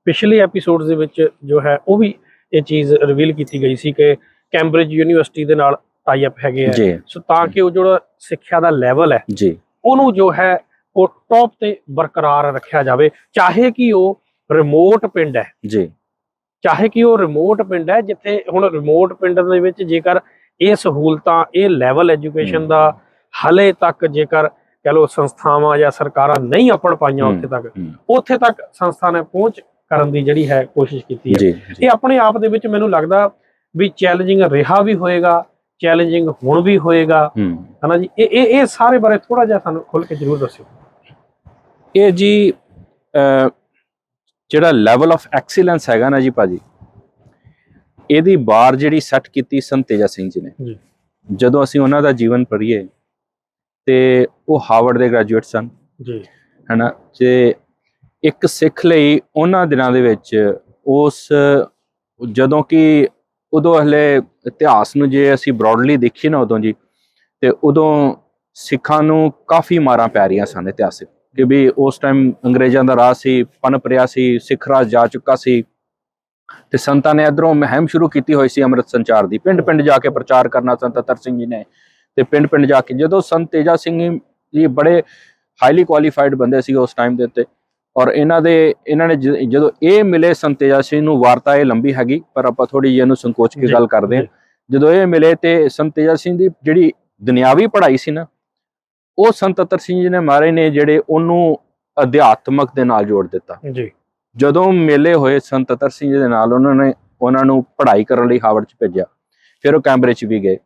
ਪਿਛਲੇ ਐਪੀਸੋਡਸ ਦੇ ਵਿੱਚ ਜੋ ਹੈ ਉਹ ਵੀ ਇਹ ਚੀਜ਼ ਰਿਵੀਲ ਕੀਤੀ ਗਈ ਸੀ ਕਿ ਕੈਂਬਰਿਜ ਯੂਨੀਵਰਸਿਟੀ ਦੇ ਨਾਲ ਟਾਈ ਅਪ ਹੈਗੇ ਆ। ਸੋ ਤਾਂ ਕਿ ਉਹ ਜਿਹੜਾ ਸਿੱਖਿਆ ਦਾ ਲੈਵਲ ਹੈ ਉਹਨੂੰ ਜੋ ਹੈ ਉਹ ਟੌਪ ਤੇ ਬਰਕਰਾਰ ਰੱਖਿਆ ਜਾਵੇ, ਚਾਹੇ ਕਿ ਉਹ ਰਿਮੋਟ ਪਿੰਡ ਹੈ ਜਿੱਥੇ ਹੁਣ ਰਿਮੋਟ ਪਿੰਡ ਦੇ ਵਿੱਚ ਜੇਕਰ ਇਹ ਸਹੂਲਤਾਂ, ਇਹ ਲੈਵਲ ਐਜੂਕੇਸ਼ਨ ਦਾ ਹਲੇ ਤੱਕ ਜੇਕਰ ਕਹਿ ਲਓ ਸੰਸਥਾਵਾਂ ਜਾਂ ਸਰਕਾਰਾਂ ਨਹੀਂ ਅੱਪੜ ਪਾਈਆਂ ਉੱਥੇ ਤੱਕ ਸੰਸਥਾ ਨੇ ਪਹੁੰਚ ਕਰਨ ਦੀ ਜਿਹੜੀ ਹੈ ਕੋਸ਼ਿਸ਼ ਕੀਤੀ ਹੈ। ਇਹ ਆਪਣੇ ਆਪ ਦੇ ਵਿੱਚ ਮੈਨੂੰ ਲੱਗਦਾ ਵੀ ਚੈਲੰਜਿੰਗ ਰਿਹਾ ਵੀ ਹੋਏਗਾ, ਚੈਲੰਜਿੰਗ ਹੁਣ ਵੀ ਹੋਏਗਾ ਹਨਾ ਜੀ। ਇਹ ਸਾਰੇ ਬਾਰੇ ਥੋੜਾ ਜਿਹਾ ਸਾਨੂੰ ਖੁੱਲ ਕੇ ਜ਼ਰੂਰ ਦੱਸਿਓ। ਇਹ ਜੀ ਜਿਹੜਾ ਲੈਵਲ ਆਫ ਐਕਸੀਲੈਂਸ ਹੈਗਾ ਨਾ ਜੀ ਭਾਜੀ, ਇਹਦੀ ਬਾਰ ਜਿਹੜੀ ਸੈੱਟ ਕੀਤੀ ਸੰਤ ਤੇਜਾ ਸਿੰਘ ਜੀ ਨੇ। ਜਦੋਂ ਅਸੀਂ ਉਹਨਾਂ ਦਾ ਜੀਵਨ ਪੜ੍ਹੀਏ ਤੇ ਉਹ ਹਾਰਵਰਡ ਦੇ ਗ੍ਰੈਜੂਏਟ ਸਨ ਹਨਾ, ਤੇ ਇੱਕ ਸਿੱਖ ਲਈ ਉਹਨਾਂ ਦਿਨਾਂ ਦੇ ਵਿੱਚ ਜਦੋਂ ਕਿ ਉਦੋਂ ਹਲੇ ਇਤਿਹਾਸ ਨੂੰ ਜੇ ਅਸੀਂ ਬਰੋਡਲੀ ਦੇਖੀਏ ਨਾ ਉਦੋਂ ਜੀ, ਤੇ ਉਦੋਂ ਸਿੱਖਾਂ ਨੂੰ ਕਾਫੀ ਮਾਰਾਂ ਪੈ ਰਹੀਆਂ ਸਨ ਇਤਿਹਾਸਿਕ, ਕਿ ਵੀ ਉਸ ਟਾਈਮ ਅੰਗਰੇਜ਼ਾਂ ਦਾ ਰਾਜ ਸੀ, ਪਨਪ ਰਿਹਾ ਸੀ, ਸਿੱਖ ਰਾਜ ਜਾ ਚੁੱਕਾ ਸੀ, ਤੇ ਸੰਤਾਂ ਨੇ ਇੱਧਰੋਂ ਮੁਹਿੰਮ ਸ਼ੁਰੂ ਕੀਤੀ ਹੋਈ ਸੀ ਅੰਮ੍ਰਿਤ ਸੰਚਾਰ ਦੀ, ਪਿੰਡ ਪਿੰਡ ਜਾ ਕੇ ਪ੍ਰਚਾਰ ਕਰਨਾ ਸੰਤ ਅਤਰ ਸਿੰਘ ਜੀ ਨੇ। ਤੇ ਪਿੰਡ ਪਿੰਡ ਜਾ ਕੇ ਜਦੋਂ ਸੰਤ ਤੇਜਾ ਸਿੰਘ ਜੀ ਬੜੇ ਹਾਈਲੀ ਕੁਆਲੀਫਾਈਡ ਬੰਦੇ ਸੀ ਉਸ ਟਾਈਮ ਦੇ ਉੱਤੇ, ਔਰ ਇਹਨਾਂ ਨੇ ਜਦੋਂ ਇਹ ਮਿਲੇ ਸੰਤ ਤੇਜਾ ਸਿੰਘ ਨੂੰ, ਵਾਰਤਾ ਇਹ ਲੰਬੀ ਹੈਗੀ ਪਰ ਆਪਾਂ ਥੋੜੀ ਜਿਹੀ ਇਹਨੂੰ ਸੰਕੋਚ ਕੇ ਗੱਲ ਕਰਦੇ ਹਾਂ। ਜਦੋਂ ਇਹ ਮਿਲੇ ਤੇ ਸੰਤ ਤੇਜਾ ਸਿੰਘ ਦੀ ਜਿਹੜੀ ਦੁਨਿਆਵੀ ਪੜ੍ਹਾਈ ਸੀ ਨਾ, ਉਹ ਸੰਤ ਅਤਰ ਸਿੰਘ ਜੀ ਨੇ ਮਹਾਰਾਜ ਨੇ ਜਿਹੜੇ ਉਹਨੂੰ ਅਧਿਆਤਮਕ ਦੇ ਨਾਲ ਜੋੜ ਦਿੱਤਾ। ਜਦੋਂ ਮੇਲੇ ਹੋਏ ਸੰਤ ਅਤਰ ਸਿੰਘ ਜੀ ਦੇ ਨਾਲ, ਉਹਨਾਂ ਨੂੰ ਪੜ੍ਹਾਈ ਕਰਨ ਲਈ ਹਾਰਵਰਡ 'ਚ ਭੇਜਿਆ, ਫਿਰ ਉਹ ਕੈਂਬਰਿਜ ਵੀ ਗਏ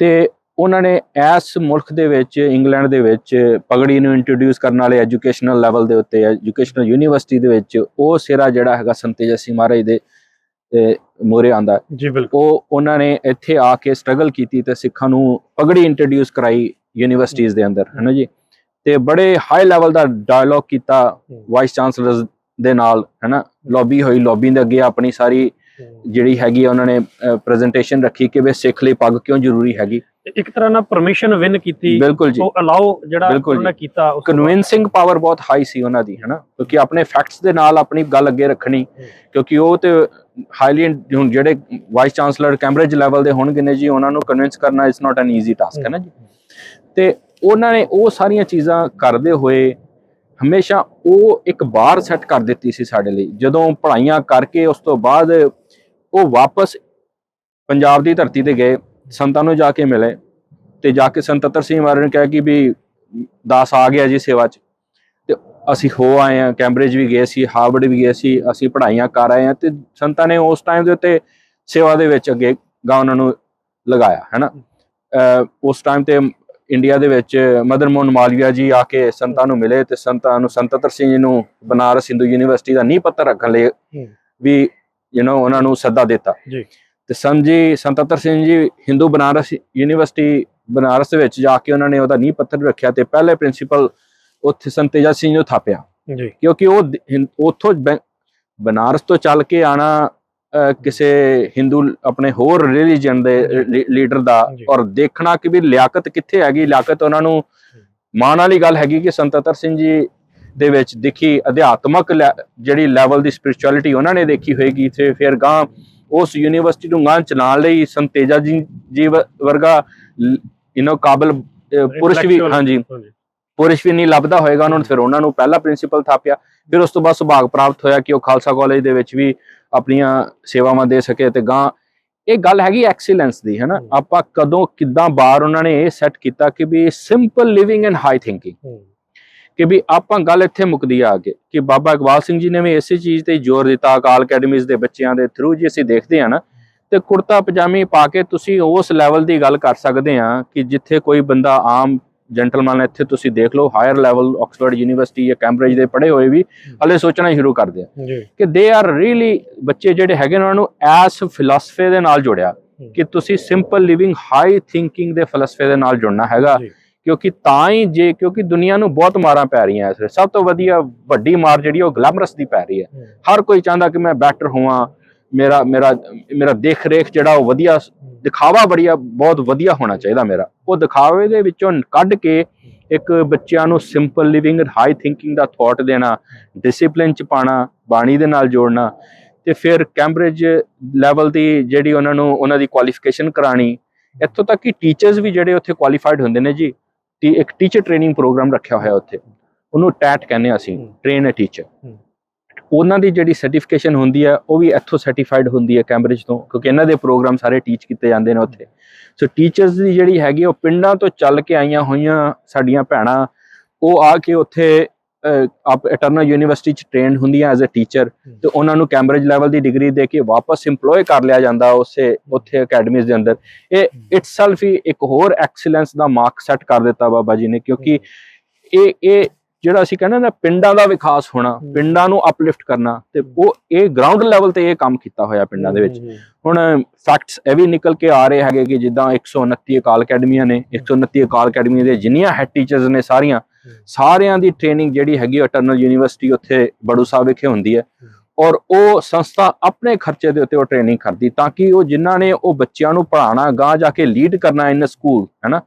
ਤੇ ਉਹਨਾਂ ਨੇ ਇਸ ਮੁਲਕ ਦੇ ਵਿੱਚ, ਇੰਗਲੈਂਡ ਦੇ ਵਿੱਚ ਪਗੜੀ ਨੂੰ ਇੰਟਰੋਡਿਊਸ ਕਰਨ ਵਾਲੇ ਐਜੂਕੇਸ਼ਨਲ ਲੈਵਲ ਦੇ ਉੱਤੇ, ਐਜੂਕੇਸ਼ਨਲ ਯੂਨੀਵਰਸਿਟੀ ਦੇ ਵਿੱਚ ਉਹ ਸਿਰਾ ਜਿਹੜਾ ਹੈਗਾ ਸੰਤ ਤੇਜਾ ਸਿੰਘ ਮਹਾਰਾਜ ਦੇ ਮੂਹਰੇ ਆਂਦਾ ਜੀ ਬਿਲਕੁਲ। ਉਹ ਉਹਨਾਂ ਨੇ ਇੱਥੇ ਆ ਕੇ ਸਟਰਗਲ ਕੀਤੀ ਤੇ ਸਿੱਖਾਂ ਨੂੰ ਪਗੜੀ ਇੰਟਰੋਡਿਊਸ ਕਰਾਈ ਯੂਨੀਵਰਸਿਟੀਜ਼ ਦੇ ਅੰਦਰ, ਹੈ ਨਾ ਜੀ। ਤੇ ਬੜੇ ਹਾਈ ਲੈਵਲ ਦਾ ਡਾਇਲੋਗ ਕੀਤਾ ਵਾਈਸ ਚਾਂਸਲਰ ਦੇ ਨਾਲ, ਹੈ ਨਾ। ਲੌਬੀ ਹੋਈ, ਲੌਬੀ ਦੇ ਅੱਗੇ ਆਪਣੀ ਸਾਰੀ ਜਿਹੜੀ ਹੈਗੀ ਉਹਨਾਂ ਨੇ ਪ੍ਰੈਜੈਂਟੇਸ਼ਨ ਰੱਖੀ ਕਿ ਵੀ ਸਿੱਖ ਲਈ ਪੱਗ ਕਿਉਂ ਜ਼ਰੂਰੀ ਹੈਗੀ। ਇੱਕ ਤਰ੍ਹਾਂ ਨਾਲ ਪਰਮਿਸ਼ਨ ਵਿਨ ਕੀਤੀ। ਬਿਲਕੁਲ ਜੀ, ਉਹ ਅਲਾਓ ਜਿਹੜਾ ਉਹਨਾਂ ਨੇ ਕੀਤਾ, ਕਨਵਿੰਸਿੰਗ ਪਾਵਰ ਬਹੁਤ ਹਾਈ ਸੀ ਉਹਨਾਂ ਦੀ, ਹੈ ਨਾ। ਕਿਉਂਕਿ ਆਪਣੇ ਫੈਕਟਸ ਦੇ ਨਾਲ ਆਪਣੀ ਗੱਲ ਅੱਗੇ ਰੱਖਣੀ, ਕਿਉਂਕਿ ਉਹ ਤੇ ਹਾਈਲੀ ਹੁਣ ਜਿਹੜੇ ਵਾਈਸ ਚਾਂਸਲਰ ਕੈਂਬਰਿਜ ਲੈਵਲ ਦੇ ਹੋਣਗੇ ਨੇ ਜੀ, ਉਹਨਾਂ ਨੂੰ ਕਨਵਿੰਸ ਕਰਨਾ it's not N easy task, ਹੈ ਨਾ ਜੀ। ਤੇ ਉਹਨਾਂ ਨੇ ਉਹ ਸਾਰੀਆਂ ਚੀਜ਼ਾਂ ਕਰਦੇ ਹੋਏ ਹਮੇਸ਼ਾ ਉਹ ਇੱਕ ਬਾਰ ਸੈੱਟ ਕਰ ਦਿੱਤੀ ਸੀ ਸਾਡੇ ਲਈ। ਜਦੋਂ ਪੜ੍ਹਾਈਆਂ ਕਰਕੇ ਉਸ ਤੋਂ ਬਾਅਦ ਉਹ ਵਾਪਸ ਪੰਜਾਬ ਦੀ ਧਰਤੀ ਤੇ ਗਏ, ਸੰਤਾਂ ਨੂੰ ਜਾ ਕੇ ਮਿਲੇ ਤੇ ਜਾ ਕੇ ਸੰਤ ਤੱਤਰ ਸਿੰਘ ਮਹਾਰਾਜ ਨੇ ਕਿਹਾ ਕਿ ਵੀ ਦਾਸ ਆ ਗਿਆ ਜੀ ਸੇਵਾ 'ਚ। ਤੇ ਅਸੀਂ ਹੋ ਆਏ ਹਾਂ, ਕੈਂਬਰਿਜ ਵੀ ਗਏ ਸੀ, ਹਾਰਵਰਡ ਵੀ ਗਏ ਸੀ, ਅਸੀਂ ਪੜ੍ਹਾਈਆਂ ਕਰ ਆਏ ਹਾਂ। ਤੇ ਸੰਤਾਂ ਨੇ ਉਸ ਟਾਈਮ ਦੇ ਉੱਤੇ ਸੇਵਾ ਦੇ ਵਿੱਚ ਅੱਗੇ ਗਾ ਉਹਨਾਂ ਨੂੰ ਲਗਾਇਆ, ਹੈ ਨਾ। ਉਸ ਟਾਈਮ ਤੇ ਇੰਡੀਆ ਦੇ ਵਿੱਚ ਮਦਨ ਮੋਹਨ ਮਾਲਵੀਆ ਜੀ ਆ ਕੇ ਸੰਤਾਂ ਨੂੰ ਮਿਲੇ ਤੇ ਸੰਤਾਂ ਨੂੰ, ਸੰਤ ਤੱਤਰ ਸਿੰਘ ਜੀ ਨੂੰ ਬਨਾਰਸ ਹਿੰਦੂ ਯੂਨੀਵਰਸਿਟੀ ਦਾ ਨੀਂਹ ਪੱਥਰ ਰੱਖਣ ਲਈ ਵੀ ਉਹਨਾਂ ਨੂੰ ਸੱਦਾ ਦਿੱਤਾ ਜੀ। ਤੇ ਸੰਤ ਤੱਤਰ ਸਿੰਘ ਜੀ ਹਿੰਦੂ ਬਨਾਰਸ ਯੂਨੀਵਰਸਿਟੀ ਬਨਾਰਸ ਦੇ ਵਿੱਚ ਜਾ ਕੇ ਉਹਨਾਂ ਨੇ ਉਹਦਾ ਨੀਂਹ ਪੱਥਰ ਰੱਖਿਆ ਤੇ ਪਹਿਲੇ ਪ੍ਰਿੰਸੀਪਲ ਉੱਥੇ ਸੰਤ ਤੇਜਾ ਸਿੰਘ ਨੂੰ ਥਾਪਿਆ ਜੀ। ਕਿਉਂਕਿ ਉਹ ਉੱਥੋਂ ਬਨਾਰਸ ਤੋਂ ਚੱਲ ਕੇ ਆਣਾ ਕਿਸੇ ਹਿੰਦੂ ਆਪਣੇ ਹੋਰ ਰਿਲੀਜਨ ਦੇ ਲੀਡਰ ਦਾ, ਔਰ ਦੇਖਣਾ ਕਿ ਵੀ ਲਿਆਕਤ ਕਿੱਥੇ ਹੈਗੀ। ਲਿਆਕਤ ਉਹਨਾਂ ਨੂੰ ਮਾਣ ਵਾਲੀ ਗੱਲ ਹੈਗੀ ਕਿ ਸੰਤ ਤੱਤਰ ਸਿੰਘ ਜੀ ਦੇ ਵਿੱਚ ਦਿਖੀ ਅਧਿਆਤਮਕ ਜਿਹੜੀ ਲੈਵਲ ਦੀ ਸਪਿਰਿਚੁਅਲਿਟੀ ਉਹਨਾਂ ਨੇ ਦੇਖੀ ਹੋਏਗੀ। ਤੇ ਫਿਰ ਗਾਂ ਉਸ ਯੂਨੀਵਰਸਿਟੀ ਨੂੰ ਗਾਂ ਚਲਾਉਣ ਲਈ ਸੰਤ ਤੇਜਾ ਜੀ ਵਰਗਾ ਕਾਬਲ ਪੁਰਸ਼ ਵੀ, ਹਾਂਜੀ, ਪੁਰਸ਼ ਵੀ ਨਹੀਂ ਲੱਭਦਾ ਹੋਏਗਾ ਉਹਨਾਂ ਨੂੰ। ਫਿਰ ਉਹਨਾਂ ਨੂੰ ਪਹਿਲਾ ਪ੍ਰਿੰਸੀਪਲ ਥਾਪਿਆ। ਫਿਰ ਉਸ ਤੋਂ ਬਾਅਦ ਸੁਭਾਗ ਪ੍ਰਾਪਤ ਹੋਇਆ ਕਿ ਉਹ ਖਾਲਸਾ ਕਾਲਜ ਦੇ ਵਿੱਚ ਵੀ ਆਪਣੀਆਂ ਸੇਵਾਵਾਂ ਦੇ ਸਕੇ। ਤੇ ਗਾਂ ਇਹ ਗੱਲ ਹੈਗੀ ਐਕਸੀਲੈਂਸ ਦੀ, ਹੈ ਨਾ। ਆਪਾਂ ਕਦੋਂ ਕਿੱਦਾਂ ਬਾਹਰ ਉਹਨਾਂ ਨੇ ਇਹ ਸੈੱਟ ਕੀਤਾ ਕਿ ਵੀ simple living and high thinking, ਕਿ ਵੀ ਆਪਾਂ ਗੱਲ ਇੱਥੇ ਮੁੱਕਦੀ ਆ ਅੱਗੇ ਕਿ ਬਾਬਾ ਇਕਬਾਲ ਸਿੰਘ ਜੀ ਨੇ ਵੀ ਇਸੇ ਚੀਜ਼ ਤੇ ਜ਼ੋਰ ਦਿੱਤਾ। ਅਕਾਲ ਅਕੈਡਮੀਜ਼ ਦੇ ਬੱਚਿਆਂ ਦੇ ਥਰੂ ਜੀ ਅਸੀਂ ਦੇਖਦੇ ਹਾਂ ਨਾ, ਤੇ ਕੁੜਤਾ ਪਜਾਮੀ ਪਾ ਕੇ ਤੁਸੀਂ ਉਸ ਲੈਵਲ ਦੀ ਗੱਲ ਕਰ ਸਕਦੇ ਆ ਕਿ ਜਿੱਥੇ ਕੋਈ ਬੰਦਾ ਆਮ ਜੈਂਟਲਮੈਨ, ਇੱਥੇ ਤੁਸੀਂ ਦੇਖ ਲਓ ਹਾਇਰ ਲੈਵਲ ਆਕਸਫੋਰਡ ਯੂਨੀਵਰਸਿਟੀ ਜਾਂ ਕੈਂਬਰਿਜ ਦੇ ਪੜ੍ਹੇ ਹੋਏ ਵੀ ਹਲੇ ਸੋਚਣਾ ਸ਼ੁਰੂ ਕਰਦੇ ਆ ਕਿ ਦੇ ਆਰ ਰੀਅਲੀ ਬੱਚੇ ਜਿਹੜੇ ਹੈਗੇ ਨੇ ਉਹਨਾਂ ਨੂੰ ਐਸ ਫਿਲਾਸਫੀ ਦੇ ਨਾਲ ਜੋੜਿਆ ਕਿ ਤੁਸੀਂ ਸਿੰਪਲ ਲਿਵਿੰਗ ਹਾਈ ਥਿੰਕਿੰਗ ਦੇ ਫਲਸਫੇ ਦੇ ਨਾਲ ਜੁੜਨਾ ਹੈਗਾ। ਕਿਉਂਕਿ ਤਾਂ ਹੀ ਕਿਉਂਕਿ ਦੁਨੀਆ ਨੂੰ ਬਹੁਤ ਮਾਰਾਂ ਪੈ ਰਹੀਆਂ ਇਸ ਵੇਲੇ। ਸਭ ਤੋਂ ਵੱਡੀ ਮਾਰ ਜਿਹੜੀ ਉਹ ਗਲੈਮਰਸ ਦੀ ਪੈ ਰਹੀ ਹੈ। ਹਰ ਕੋਈ ਚਾਹੁੰਦਾ ਕਿ ਮੈਂ ਬੈਟਰ ਹੋਵਾਂ, ਮੇਰਾ ਦੇਖ ਰੇਖ ਜਿਹੜਾ ਉਹ ਵਧੀਆ, ਦਿਖਾਵਾ ਬਹੁਤ ਵਧੀਆ ਹੋਣਾ ਚਾਹੀਦਾ ਮੇਰਾ। ਉਹ ਦਿਖਾਵੇ ਦੇ ਵਿੱਚੋਂ ਕੱਢ ਕੇ ਇੱਕ ਬੱਚਿਆਂ ਨੂੰ ਸਿੰਪਲ ਲਿਵਿੰਗ ਹਾਈ ਥਿੰਕਿੰਗ ਦਾ ਥਾਟ ਦੇਣਾ, ਡਿਸਿਪਲਿਨ ਚ ਪਾਣਾ, ਬਾਣੀ ਦੇ ਨਾਲ ਜੋੜਨਾ। ਤੇ ਫਿਰ ਕੈਂਬਰਿਜ ਲੈਵਲ ਦੀ ਜਿਹੜੀ ਉਹਨਾਂ ਦੀ ਕੁਆਲੀਫਿਕੇਸ਼ਨ ਕਰਾਣੀ। ਇੱਥੋਂ ਤੱਕ ਕਿ ਟੀਚਰਸ ਵੀ ਜਿਹੜੇ ਉੱਥੇ ਕੁਆਲੀਫਾਈਡ ਹੁੰਦੇ ਨੇ ਜੀ, ਇੱਕ ਟੀਚਰ ਟ੍ਰੇਨਿੰਗ ਪ੍ਰੋਗਰਾਮ ਰੱਖਿਆ ਹੋਇਆ ਉੱਥੇ, ਉਹਨੂੰ ਟੈਟ ਕਹਿੰਦੇ ਅਸੀਂ, ਟ੍ਰੇਨ ਅ ਟੀਚਰ। ਉਹਨਾਂ ਦੀ ਜਿਹੜੀ ਸਰਟੀਫਿਕੇਸ਼ਨ ਹੁੰਦੀ ਹੈ ਉਹ ਵੀ ਇੱਥੋਂ ਸਰਟੀਫਾਈਡ ਹੁੰਦੀ ਹੈ ਕੈਂਬਰਿਜ ਤੋਂ, ਕਿਉਂਕਿ ਇਹਨਾਂ ਦੇ ਪ੍ਰੋਗਰਾਮ ਸਾਰੇ ਟੀਚ ਕੀਤੇ ਜਾਂਦੇ ਨੇ ਉੱਥੇ। ਸੋ ਟੀਚਰਸ ਦੀ ਜਿਹੜੀ ਹੈਗੀ ਉਹ ਪਿੰਡਾਂ ਤੋਂ ਚੱਲ ਕੇ ਆਈਆਂ ਹੋਈਆਂ ਸਾਡੀਆਂ ਭੈਣਾਂ, ਉਹ ਆ ਕੇ ਉੱਥੇ ਇਟਰਨਲ ਯੂਨੀਵਰਸਿਟੀ ਚ ਟ੍ਰੇਨਡ ਹੁੰਦੀਆਂ ਐਜ਼ ਅ ਟੀਚਰ। ਤੇ ਉਹਨਾਂ ਨੂੰ ਕੈਂਬਰਿਜ ਲੈਵਲ ਦੀ ਡਿਗਰੀ ਦੇ ਕੇ ਵਾਪਸ ਇੰਪਲੋਏ ਕਰ ਲਿਆ ਜਾਂਦਾ ਉੱਥੇ ਅਕੈਡਮੀਜ਼ ਦੇ ਅੰਦਰ। ਇਹ ਇਟਸੈਲਫ ਹੀ ਇੱਕ ਹੋਰ ਐਕਸੀਲੈਂਸ ਦਾ ਮਾਰਕ ਸੈੱਟ ਕਰ ਦਿੱਤਾ ਬਾਬਾ ਜੀ ਨੇ। ਕਿਉਂਕਿ ਇਹ ਜਿਹੜਾ ਅਸੀਂ ਕਹਿੰਦੇ ਨਾ ਪਿੰਡਾਂ ਦਾ ਵਿਕਾਸ ਹੋਣਾ, ਪਿੰਡਾਂ ਨੂੰ ਅਪਲਿਫਟ ਕਰਨਾ, ਤੇ ਉਹ ਇਹ ਗਰਾਊਂਡ ਲੈਵਲ ਤੇ ਇਹ ਕੰਮ ਕੀਤਾ ਹੋਇਆ ਪਿੰਡਾਂ ਦੇ ਵਿੱਚ। ਹੁਣ ਫੈਕਟਸ ਇਹ ਵੀ ਨਿਕਲ ਕੇ ਆ ਰਹੇ ਹੈਗੇ ਕਿ ਜਿੱਦਾਂ 129 ਅਕਾਲ ਅਕੈਡਮੀਆਂ ਨੇ, 129 ਅਕਾਲ ਅਕੈਡਮੀਆਂ ਦੇ ਜਿੰਨੀਆਂ ਹੈਡ ਟੀਚਰਸ ਨੇ ਸਾਰਿਆਂ ਦੀ ਟ੍ਰੇਨਿੰਗ ਜਿਹੜੀ ਹੈਗੀ ਇਟਰਨਲ ਯੂਨੀਵਰਸਿਟੀ ਉੱਥੇ ਬੜੂ ਸਾਹਿਬ ਵਿਖੇ ਹੁੰਦੀ ਹੈ। ਔਰ ਉਹ ਸੰਸਥਾ ਆਪਣੇ ਖਰਚੇ ਦੇ ਉੱਤੇ ਉਹ ਟ੍ਰੇਨਿੰਗ ਕਰਦੀ, ਤਾਂ ਕਿ ਉਹ ਜਿਨ੍ਹਾਂ ਨੇ ਉਹ ਬੱਚਿਆਂ ਨੂੰ ਪੜ੍ਹਾਉਣਾ, ਗਾਂ ਜਾ ਕੇ ਲੀਡ ਕਰਨਾ ਇਨ ਸਕੂਲ, ਹੈ ਨਾ,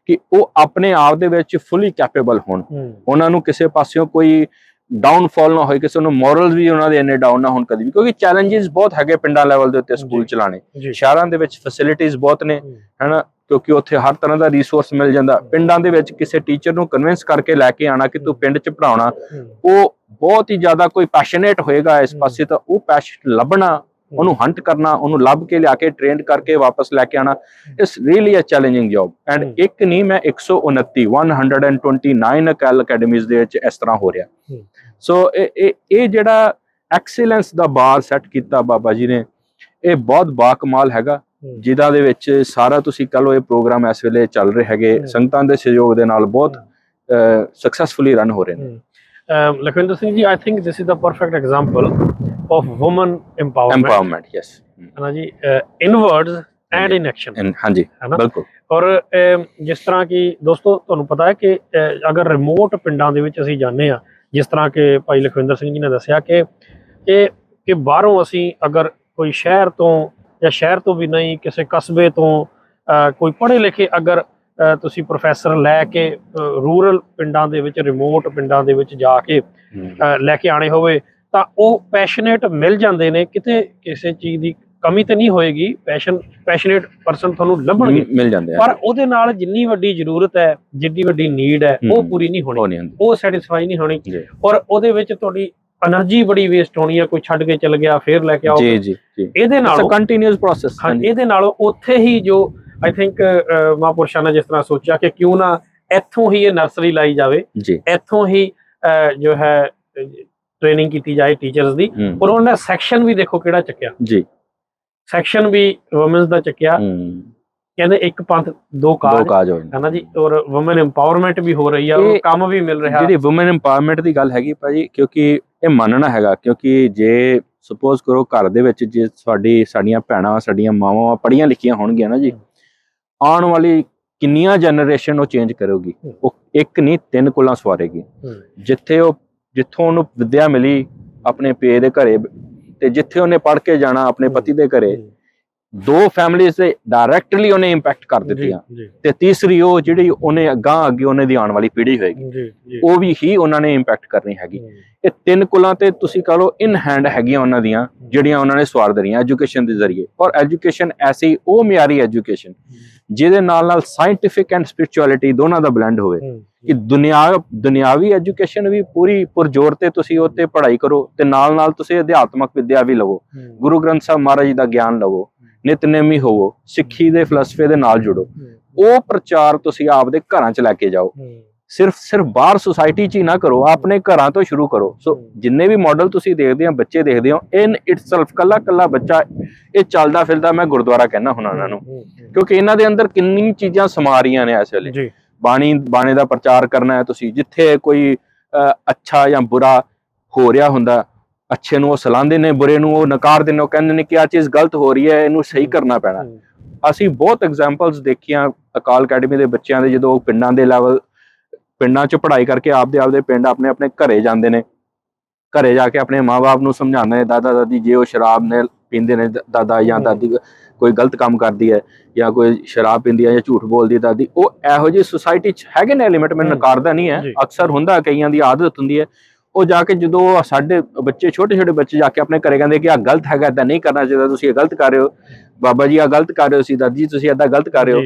ਕਿ ਉਹ ਆਪਣੇ ਆਪ ਦੇ ਵਿੱਚ ਫੁੱਲੀ ਕੈਪੇਬਲ ਹੋਣ। ਉਹਨਾਂ ਨੂੰ ਕਿਸੇ ਪਾਸਿਓਂ ਕੋਈ ਡਾਊਨਫਾਲ ਨਾ ਹੋਏ, ਕਿਸੇ ਨੂੰ ਮੋਰਲਸ ਵੀ ਉਹਨਾਂ ਦੇ ਇੰਨੇ ਡਾਊਨ ਨਾ ਹੋਣ ਕਦੀ ਵੀ। ਕਿਉਂਕਿ ਚੈਲੰਜਸ ਬਹੁਤ ਹੈਗੇ ਪਿੰਡਾਂ ਲੈਵਲ ਦੇ ਉੱਤੇ ਸਕੂਲ ਚਲਾਣੇ। ਸ਼ਹਿਰਾਂ ਦੇ ਵਿੱਚ ਫੈਸਿਲਿਟੀਜ਼ ਬਹੁਤ ਨੇ, ਹੈ ਨਾ, ਕਿਉਂਕਿ ਉੱਥੇ ਹਰ ਤਰ੍ਹਾਂ ਦਾ ਰਿਸੋਰਸ ਮਿਲ ਜਾਂਦਾ। ਪਿੰਡਾਂ ਦੇ ਵਿੱਚ ਕਿਸੇ ਟੀਚਰ ਨੂੰ ਕਨਵਿੰਸ ਕਰਕੇ ਲੈ ਕੇ ਆਣਾ ਕਿ ਤੂੰ ਪਿੰਡ 'ਚ ਪੜ੍ਹਾਉਣਾ, ਉਹ ਬਹੁਤ ਹੀ ਜ਼ਿਆਦਾ ਕੋਈ ਪੈਸ਼ਨੇਟ ਹੋਏਗਾ ਇਸ ਪਾਸੇ, ਤਾਂ ਉਹ ਪੈਸ਼ਨ ਲੱਭਣਾ, ਉਹਨੂੰ ਹੰਟ ਕਰਨਾ, ਉਹਨੂੰ ਲੱਭ ਕੇ ਲਿਆ ਕੇ ਟ੍ਰੇਨਡ ਕਰਕੇ ਵਾਪਸ ਲੈ ਕੇ ਆਣਾ, it's really a challenging job. And ਇੱਕ ਨਹੀਂ, ਮੈਂ 129 ਅਕਾਲ ਅਕੈਡਮੀਜ਼ ਦੇ ਵਿੱਚ ਇਸ ਤਰ੍ਹਾਂ ਹੋ ਰਿਹਾ। ਸੋ ਇਹ ਜਿਹੜਾ ਐਕਸੀਲੈਂਸ ਦਾ ਬਾਰ ਸੈੱਟ ਕੀਤਾ ਬਾਬਾ ਜੀ ਨੇ, ਇਹ ਬਹੁਤ ਬਾਕਮਾਲ ਹੈਗਾ, ਜਿਹਦਾ ਦੇ ਵਿੱਚ ਸਾਰਾ ਤੁਸੀਂ ਕਹ ਲਓ ਇਹ ਪ੍ਰੋਗਰਾਮ ਇਸ ਵੇਲੇ ਚੱਲ ਰਹੇ ਹੈਗੇ ਸੰਗਤਾਂ ਦੇ ਸਹਿਯੋਗ ਦੇ ਨਾਲ ਬਹੁਤ ਸਕਸੈਸਫੁਲੀ ਰਨ ਹੋ ਰਹੇ ਨੇ। Lakhwinder Singh ji, I think this is the perfect example of woman empowerment empowerment, yes. ਹੈ ਨਾ ਜੀ, ਇਨ ਵਰਡਸ ਐਂਡ ਇਨ ਐਕਸ਼ਨ। हाँ जी, है ना? बिल्कुल। ਔਰ ਜਿਸ ਤਰ੍ਹਾਂ ਕਿ ਦੋਸਤੋ ਤੁਹਾਨੂੰ ਪਤਾ ਹੈ ਕਿ ਅਗਰ ਰਿਮੋਟ ਪਿੰਡਾਂ ਦੇ ਵਿੱਚ ਅਸੀਂ ਜਾਂਦੇ ਆ, ਜਿਸ ਤਰ੍ਹਾਂ ਕਿ ਭਾਈ ਲਖਵਿੰਦਰ ਸਿੰਘ ਜੀ ਨੇ ਦੱਸਿਆ ਕਿ ਬਾਹਰੋਂ ਅਸੀਂ ਅਗਰ ਕੋਈ ਸ਼ਹਿਰ ਤੋਂ ਜਾਂ ਸ਼ਹਿਰ ਤੋਂ ਵੀ ਨਹੀਂ, ਕਿਸੇ ਕਸਬੇ ਤੋਂ ਕੋਈ ਪੜ੍ਹੇ ਲਿਖੇ ਅਗਰ ਤੁਸੀਂ ਪ੍ਰੋਫੈਸਰ ਲੈ ਕੇ ਰੂਰਲ ਪਿੰਡਾਂ ਦੇ ਵਿੱਚ, ਰਿਮੋਟ ਪਿੰਡਾਂ ਦੇ ਵਿੱਚ ਜਾ ਕੇ ਲੈ ਕੇ ਆਣੇ ਹੋਵੇ ਤਾਂ ਉਹ ਪੈਸ਼ਨੇਟ ਮਿਲ ਜਾਂਦੇ ਨੇ, ਕਿਤੇ ਕਿਸੇ ਚੀਜ਼ ਦੀ ਕਮੀ ਤੇ ਨਹੀਂ ਹੋਏਗੀ, ਪੈਸ਼ਨੇਟ ਪਰਸਨ ਤੁਹਾਨੂੰ ਲੱਭਣਗੇ, मिल जाते हैं। ਪਰ ਉਹਦੇ ਨਾਲ ਜਿੰਨੀ ਵੱਡੀ ਜ਼ਰੂਰਤ ਹੈ, ਜਿੰਨੀ ਵੱਡੀ ਨੀਡ ਹੈ, ਉਹ ਪੂਰੀ ਨਹੀਂ ਹੋਣੀ, ਉਹ ਸੈਟੀਸਫਾਈ ਨਹੀਂ ਹੋਣੀ, ਔਰ ਉਹਦੇ ਵਿੱਚ ਤੁਹਾਡੀ એનર્ਜੀ ਬੜੀ ਵੇਸਟ ਹੋਣੀ ਹੈ। ਕੋਈ ਛੱਡ ਕੇ ਚਲ ਗਿਆ, ਫੇਰ ਲੈ ਕੇ ਆਓ। ਜੀ ਜੀ ਜੀ, ਇਹਦੇ ਨਾਲ ਕੰਟੀਨਿਊਸ ਪ੍ਰੋਸੈਸ। ਹਾਂ, ਇਹਦੇ ਨਾਲ ਉੱਥੇ ਹੀ ਜੋ ਆਈ ਥਿੰਕ ਮਹਾਂਪੁਰਸ਼ਾਂ ਨੇ ਜਿਸ ਤਰ੍ਹਾਂ ਸੋਚਿਆ ਕਿ ਕਿਉਂ ਨਾ ਇੱਥੋਂ ਹੀ ਇਹ ਨਰਸਰੀ ਲਾਈ ਜਾਵੇ ਜੀ, ਇੱਥੋਂ ਹੀ ਜੋ ਹੈ ਟ੍ਰੇਨਿੰਗ ਕੀਤੀ ਜਾਏ ਟੀਚਰਸ ਦੀ। ਔਰ ਉਹਨਾਂ ਨੇ ਸੈਕਸ਼ਨ ਵੀ ਦੇਖੋ ਕਿਹੜਾ ਚੱਕਿਆ ਜੀ, ਸੈਕਸ਼ਨ ਵੀ ਵੂਮਨਸ ਦਾ ਚੱਕਿਆ। ਕਹਿੰਦੇ ਇੱਕ ਪੰਥ ਦੋ ਕਾਜ ਹੈ ਨਾ ਜੀ, ਔਰ ਵੂਮਨ ਐਮਪਾਵਰਮੈਂਟ ਵੀ ਹੋ ਰਹੀ ਆ, ਉਹ ਕੰਮ ਵੀ ਮਿਲ ਰਿਹਾ। ਜਿਹੜੀ ਵੂਮਨ ਐਮਪਾਵਰਮੈਂਟ ਦੀ ਗੱਲ ਹੈਗੀ ਭਾਜੀ, ਕਿਉਂਕਿ ਇਹ ਮੰਨਣਾ ਹੈਗਾ, ਕਿਉਂਕਿ ਜੇ ਸਪੋਜ਼ ਕਰੋ ਘਰ ਦੇ ਵਿੱਚ ਜੇ ਸਾਡੀਆਂ ਭੈਣਾਂ, ਸਾਡੀਆਂ ਮਾਵਾਂ ਪੜ੍ਹੀਆਂ ਲਿਖੀਆਂ ਹੋਣਗੀਆਂ ਨਾ ਜੀ, ਆਉਣ ਵਾਲੀ ਕਿੰਨੀਆਂ ਜਨਰੇਸ਼ਨ ਉਹ ਚੇਂਜ ਕਰੇਗੀ। ਉਹ ਇੱਕ ਨਹੀਂ 3 ਕੁਲਾਂ ਸਵਾਰੇਗੀ। ਜਿੱਥੋਂ ਉਹਨੂੰ ਵਿਦਿਆ ਮਿਲੀ ਆਪਣੇ ਪੇ ਦੇ ਘਰੇ, ਤੇ ਜਿੱਥੇ ਉਹਨੇ ਪੜ੍ਹ ਕੇ ਜਾਣਾ ਆਪਣੇ ਪਤੀ ਦੇ ਘਰੇ, 2 ਫੈਮਲੀਜ਼ ਤੇ ਡਾਇਰੈਕਟਲੀ ਉਹਨੇ ਇੰਪੈਕਟ ਕਰ ਦਿੱਤੀਆਂ, ਤੇ ਤੀਸਰੀ ਉਹ ਜਿਹੜੀ ਉਹਨੇ ਅੱਗੇ ਉਹਨਾਂ ਦੀ ਆਉਣ ਵਾਲੀ ਪੀੜ੍ਹੀ ਹੋਏਗੀ, ਉਹ ਵੀ ਹੀ ਉਹਨਾਂ ਨੇ ਇੰਪੈਕਟ ਕਰਨੀ ਹੈਗੀ। ਇਹ 3 ਕੁਲਾਂ ਤੇ ਤੁਸੀਂ ਕਹ ਲਓ ਇਨ ਹੈਂਡ ਹੈਗੀਆਂ ਉਹਨਾਂ ਦੀਆਂ, ਜਿਹੜੀਆਂ ਉਹਨਾਂ ਨੇ ਸਵਾਰ ਦੇਣੀਆਂ ਐਜੂਕੇਸ਼ਨ ਦੇ ਜ਼ਰੀਏ। ਔਰ ਐਜੂਕੇਸ਼ਨ ਐਸੀ ਉਹ ਮਿਆਰੀ ਐਜੂਕੇਸ਼ਨ ਜਿਹਦੇ ਨਾਲ ਸਾਇੰਟਿਫਿਕ ਐਂਡ ਸਪਿਰਿਚੁਅਲਿਟੀ ਦੋਨਾਂ ਦਾ ਬਲੈਂਡ ਹੋਵੇ, ਕਿ ਦੁਨਿਆਵੀ ਐਜੂਕੇਸ਼ਨ ਵੀ ਪੂਰੀ ਪੁਰਜ਼ੋਰ ਤੇ ਤੁਸੀਂ ਉੱਤੇ ਪੜ੍ਹਾਈ ਕਰੋ, ਤੇ ਨਾਲ ਤੁਸੀਂ ਅਧਿਆਤਮਕ ਵਿਦਿਆ ਵੀ ਲਵੋ, ਗੁਰੂ ਗ੍ਰੰਥ ਸਾਹਿਬ ਮਹਾਰਾਜ ਜੀ ਦਾ ਗਿਆਨ ਲਵੋ, ਨਿਤਨੇਮੀ ਹੋਵੋ, ਸਿੱਖੀ ਦੇ ਫਲਸਫੇ ਦੇ ਨਾਲ ਜੁੜੋ। ਉਹ ਪ੍ਰਚਾਰ ਤੁਸੀਂ ਆਪਦੇ ਘਰਾਂ 'ਚ ਲੈ ਕੇ ਜਾਓ, ਸਿਰਫ ਬਾਹਰ ਸੁਸਾਇਟੀ 'ਚ ਹੀ ਨਾ ਕਰੋ, ਆਪਣੇ ਘਰਾਂ ਤੋਂ ਸ਼ੁਰੂ ਕਰੋ। ਸੋ ਜਿੰਨੇ ਵੀ ਮਾਡਲ ਤੁਸੀਂ ਦੇਖਦੇ ਹੋ, ਬੱਚੇ ਦੇਖਦੇ ਹੋ, ਇਨ ਇਟਸੈਲਫ ਕੱਲਾ ਬੱਚਾ ਇਹ ਚੱਲਦਾ ਫਿਰਦਾ, ਮੈਂ ਗੁਰਦੁਆਰਾ ਕਹਿੰਦਾ ਹੁਣ ਉਹਨਾਂ ਨੂੰ, ਕਿਉਂਕਿ ਇਹਨਾਂ ਦੇ ਅੰਦਰ ਕਿੰਨੀ ਚੀਜ਼ਾਂ ਸਮਾ ਰਹੀਆਂ ਨੇ ਇਸ ਵੇਲੇ। ਬਾਣੀ ਦਾ ਪ੍ਰਚਾਰ ਕਰਨਾ ਹੈ ਤੁਸੀਂ, ਜਿੱਥੇ ਕੋਈ ਅੱਛਾ ਜਾਂ ਬੁਰਾ ਹੋ ਰਿਹਾ ਹੁੰਦਾ, ਅੱਛੇ ਨੂੰ ਉਹ ਸਲਾਹੁੰਦੇ ਨੇ, ਬੁਰੇ ਨੂੰ ਉਹ ਨਕਾਰ ਦਿੰਦੇ, ਉਹ ਕਹਿੰਦੇ ਨੇ ਕਿ ਆਹ ਚੀਜ਼ ਗਲਤ ਹੋ ਰਹੀ ਹੈ, ਇਹਨੂੰ ਸਹੀ ਕਰਨਾ ਪੈਣਾ। ਅਸੀਂ ਬਹੁਤ ਐਗਜ਼ਾਮਪਲਸ ਦੇਖੀਆਂ ਅਕਾਲ ਅਕੈਡਮੀ ਦੇ ਬੱਚਿਆਂ ਦੇ, ਜਦੋਂ ਪਿੰਡਾਂ 'ਚ ਪੜ੍ਹਾਈ ਕਰਕੇ ਆਪਦੇ ਪਿੰਡ ਆਪਣੇ ਘਰੇ ਜਾਂਦੇ ਨੇ, ਘਰੇ ਜਾ ਕੇ ਆਪਣੇ ਮਾਂ-ਬਾਪ ਨੂੰ ਸਮਝਾਉਂਦੇ ਨੇ, ਦਾਦਾ ਦਾਦੀ ਜੇ ਉਹ ਸ਼ਰਾਬ ਨੇ ਪੀਂਦੇ ਨੇ, ਦਾਦਾ ਜਾਂ ਦਾਦੀ ਕੋਈ ਗਲਤ ਕੰਮ ਕਰਦੀ ਹੈ, ਜਾਂ ਕੋਈ ਸ਼ਰਾਬ ਪੀਂਦੀ ਹੈ ਜਾਂ ਝੂਠ ਬੋਲਦੀ ਹੈ ਦਾਦੀ, ਉਹ ਇਹੋ ਜਿਹੀ ਸੁਸਾਇਟੀ 'ਚ ਹੈਗੇ ਨੇ ਐਲੀਮੈਂਟ, ਮੈਂ ਨਕਾਰਦਾ ਨਹੀਂ ਹੈ, ਅਕਸਰ ਹੁੰਦਾ, ਕਈਆਂ ਦੀ ਆਦਤ ਹੁੰਦੀ ਹੈ। ਉਹ ਜਾ ਕੇ ਜਦੋਂ ਸਾਡੇ ਬੱਚੇ, ਛੋਟੇ ਬੱਚੇ ਜਾ ਕੇ ਆਪਣੇ ਘਰੇ ਕਹਿੰਦੇ ਕਿ ਆਹ ਗਲਤ ਹੈਗਾ, ਏਦਾਂ ਨਹੀਂ ਕਰਨਾ ਚਾਹੀਦਾ, ਤੁਸੀਂ ਇਹ ਗਲਤ ਕਰ ਰਹੇ ਹੋ, ਬਾਬਾ ਜੀ ਆਹ ਗਲਤ ਕਰ ਰਹੇ ਹੋ, ਸੀ ਦਾਦੀ ਜੀ ਤੁਸੀਂ ਏਦਾਂ ਗਲਤ ਕਰ ਰਹੇ ਹੋ,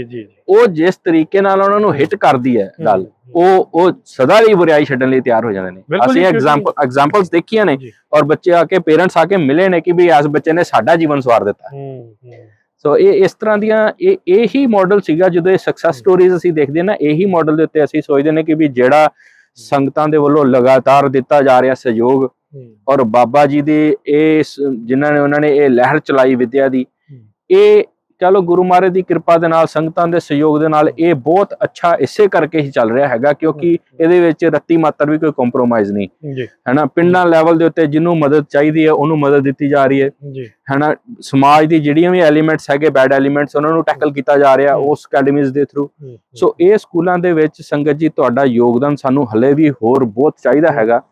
ਉਹ ਜਿਸ ਤਰੀਕੇ ਨਾਲ ਉਹਨਾਂ ਨੂੰ ਹਿੱਟ ਕਰਦੀ ਹੈ ਗੱਲ, ਉਹ ਸਦਾ ਲਈ ਬੁਰਾਈ ਛੱਡਣ ਲਈ ਤਿਆਰ ਹੋ ਜਾਂਦੇ ਨੇ। ਅਸੀਂ ਐਗਜ਼ਾਮਪਲਸ ਦੇਖੀਆਂ ਨੇ, ਔਰ ਬੱਚੇ ਆ ਕੇ, ਪੇਰੈਂਟਸ ਆ ਕੇ ਮਿਲੇ ਨੇ ਕਿ ਵੀ ਇਸ ਬੱਚੇ ਨੇ ਸਾਡਾ ਜੀਵਨ ਸਵਾਰ ਦਿੱਤਾ। ਸੋ ਇਹ ਇਸ ਤਰ੍ਹਾਂ ਦੀਆਂ ਇਹੀ ਮਾਡਲ ਸੀਗਾ। ਜਦੋਂ ਇਹ ਸਕਸੈਸ ਸਟੋਰੀਜ਼ ਅਸੀਂ ਦੇਖਦੇ ਨਾ, ਇਹੀ ਮਾਡਲ ਦੇ ਉੱਤੇ ਅਸੀਂ ਸੋਚਦੇ ਨੇ ਕਿ ਵੀ ਜਿਹੜਾ ਸੰਗਤਾਂ ਦੇ ਵੱਲੋਂ ਲਗਾਤਾਰ ਦਿੱਤਾ ਜਾ ਰਿਹਾ ਸਹਿਯੋਗ, ਔਰ ਬਾਬਾ ਜੀ ਦੇ ਜਿਨ੍ਹਾਂ ਨੇ ਉਹਨਾਂ ਨੇ ਇਹ ਲਹਿਰ ਚਲਾਈ ਵਿਦਿਆ ਦੀ, ਇਹ ਚਲੋ ਗੁਰੂ ਮਹਾਰਾਜ ਦੀ ਕਿਰਪਾ ਦੇ ਨਾਲ, ਸੰਗਤਾਂ ਦੇ ਸਹਿਯੋਗ ਦੇ ਨਾਲ ਇਹ ਬਹੁਤ ਅੱਛਾ ਇਸੇ ਕਰਕੇ ਹੀ ਚੱਲ ਰਿਹਾ ਹੈਗਾ, ਕਿਉਂਕਿ ਇਹਦੇ ਵਿੱਚ ਰੱਤੀ ਮਾਤਰ ਵੀ ਕੋਈ ਕੰਪਰੋਮਾਈਜ਼ ਨਹੀਂ ਹੈ ਨਾ। ਪਿੰਡਾਂ ਲੈਵਲ ਦੇ ਉੱਤੇ ਜਿਹਨੂੰ ਮਦਦ ਚਾਹੀਦੀ ਹੈ ਉਹਨੂੰ ਮਦਦ ਦਿੱਤੀ ਜਾ ਰਹੀ ਹੈ ਨਾ। ਸਮਾਜ ਦੀ ਜਿਹੜੀਆਂ ਵੀ ਐਲੀਮੈਂਟਸ ਹੈਗੇ, ਬੈਡ ਐਲੀਮੈਂਟਸ, ਉਹਨਾਂ ਨੂੰ ਟੈਕਲ ਕੀਤਾ ਜਾ ਰਿਹਾ ਉਸ ਅਕੈਡਮੀਜ਼ ਦੇ ਥਰੂ। ਸੋ ਇਹ ਸਕੂਲਾਂ ਦੇ ਵਿੱਚ ਸੰਗਤ ਜੀ, ਤੁਹਾਡਾ ਯੋਗਦਾਨ ਸਾਨੂੰ ਹਲੇ ਵੀ ਹੋਰ ਬਹੁਤ ਚਾਹੀਦਾ ਹੈਗਾ।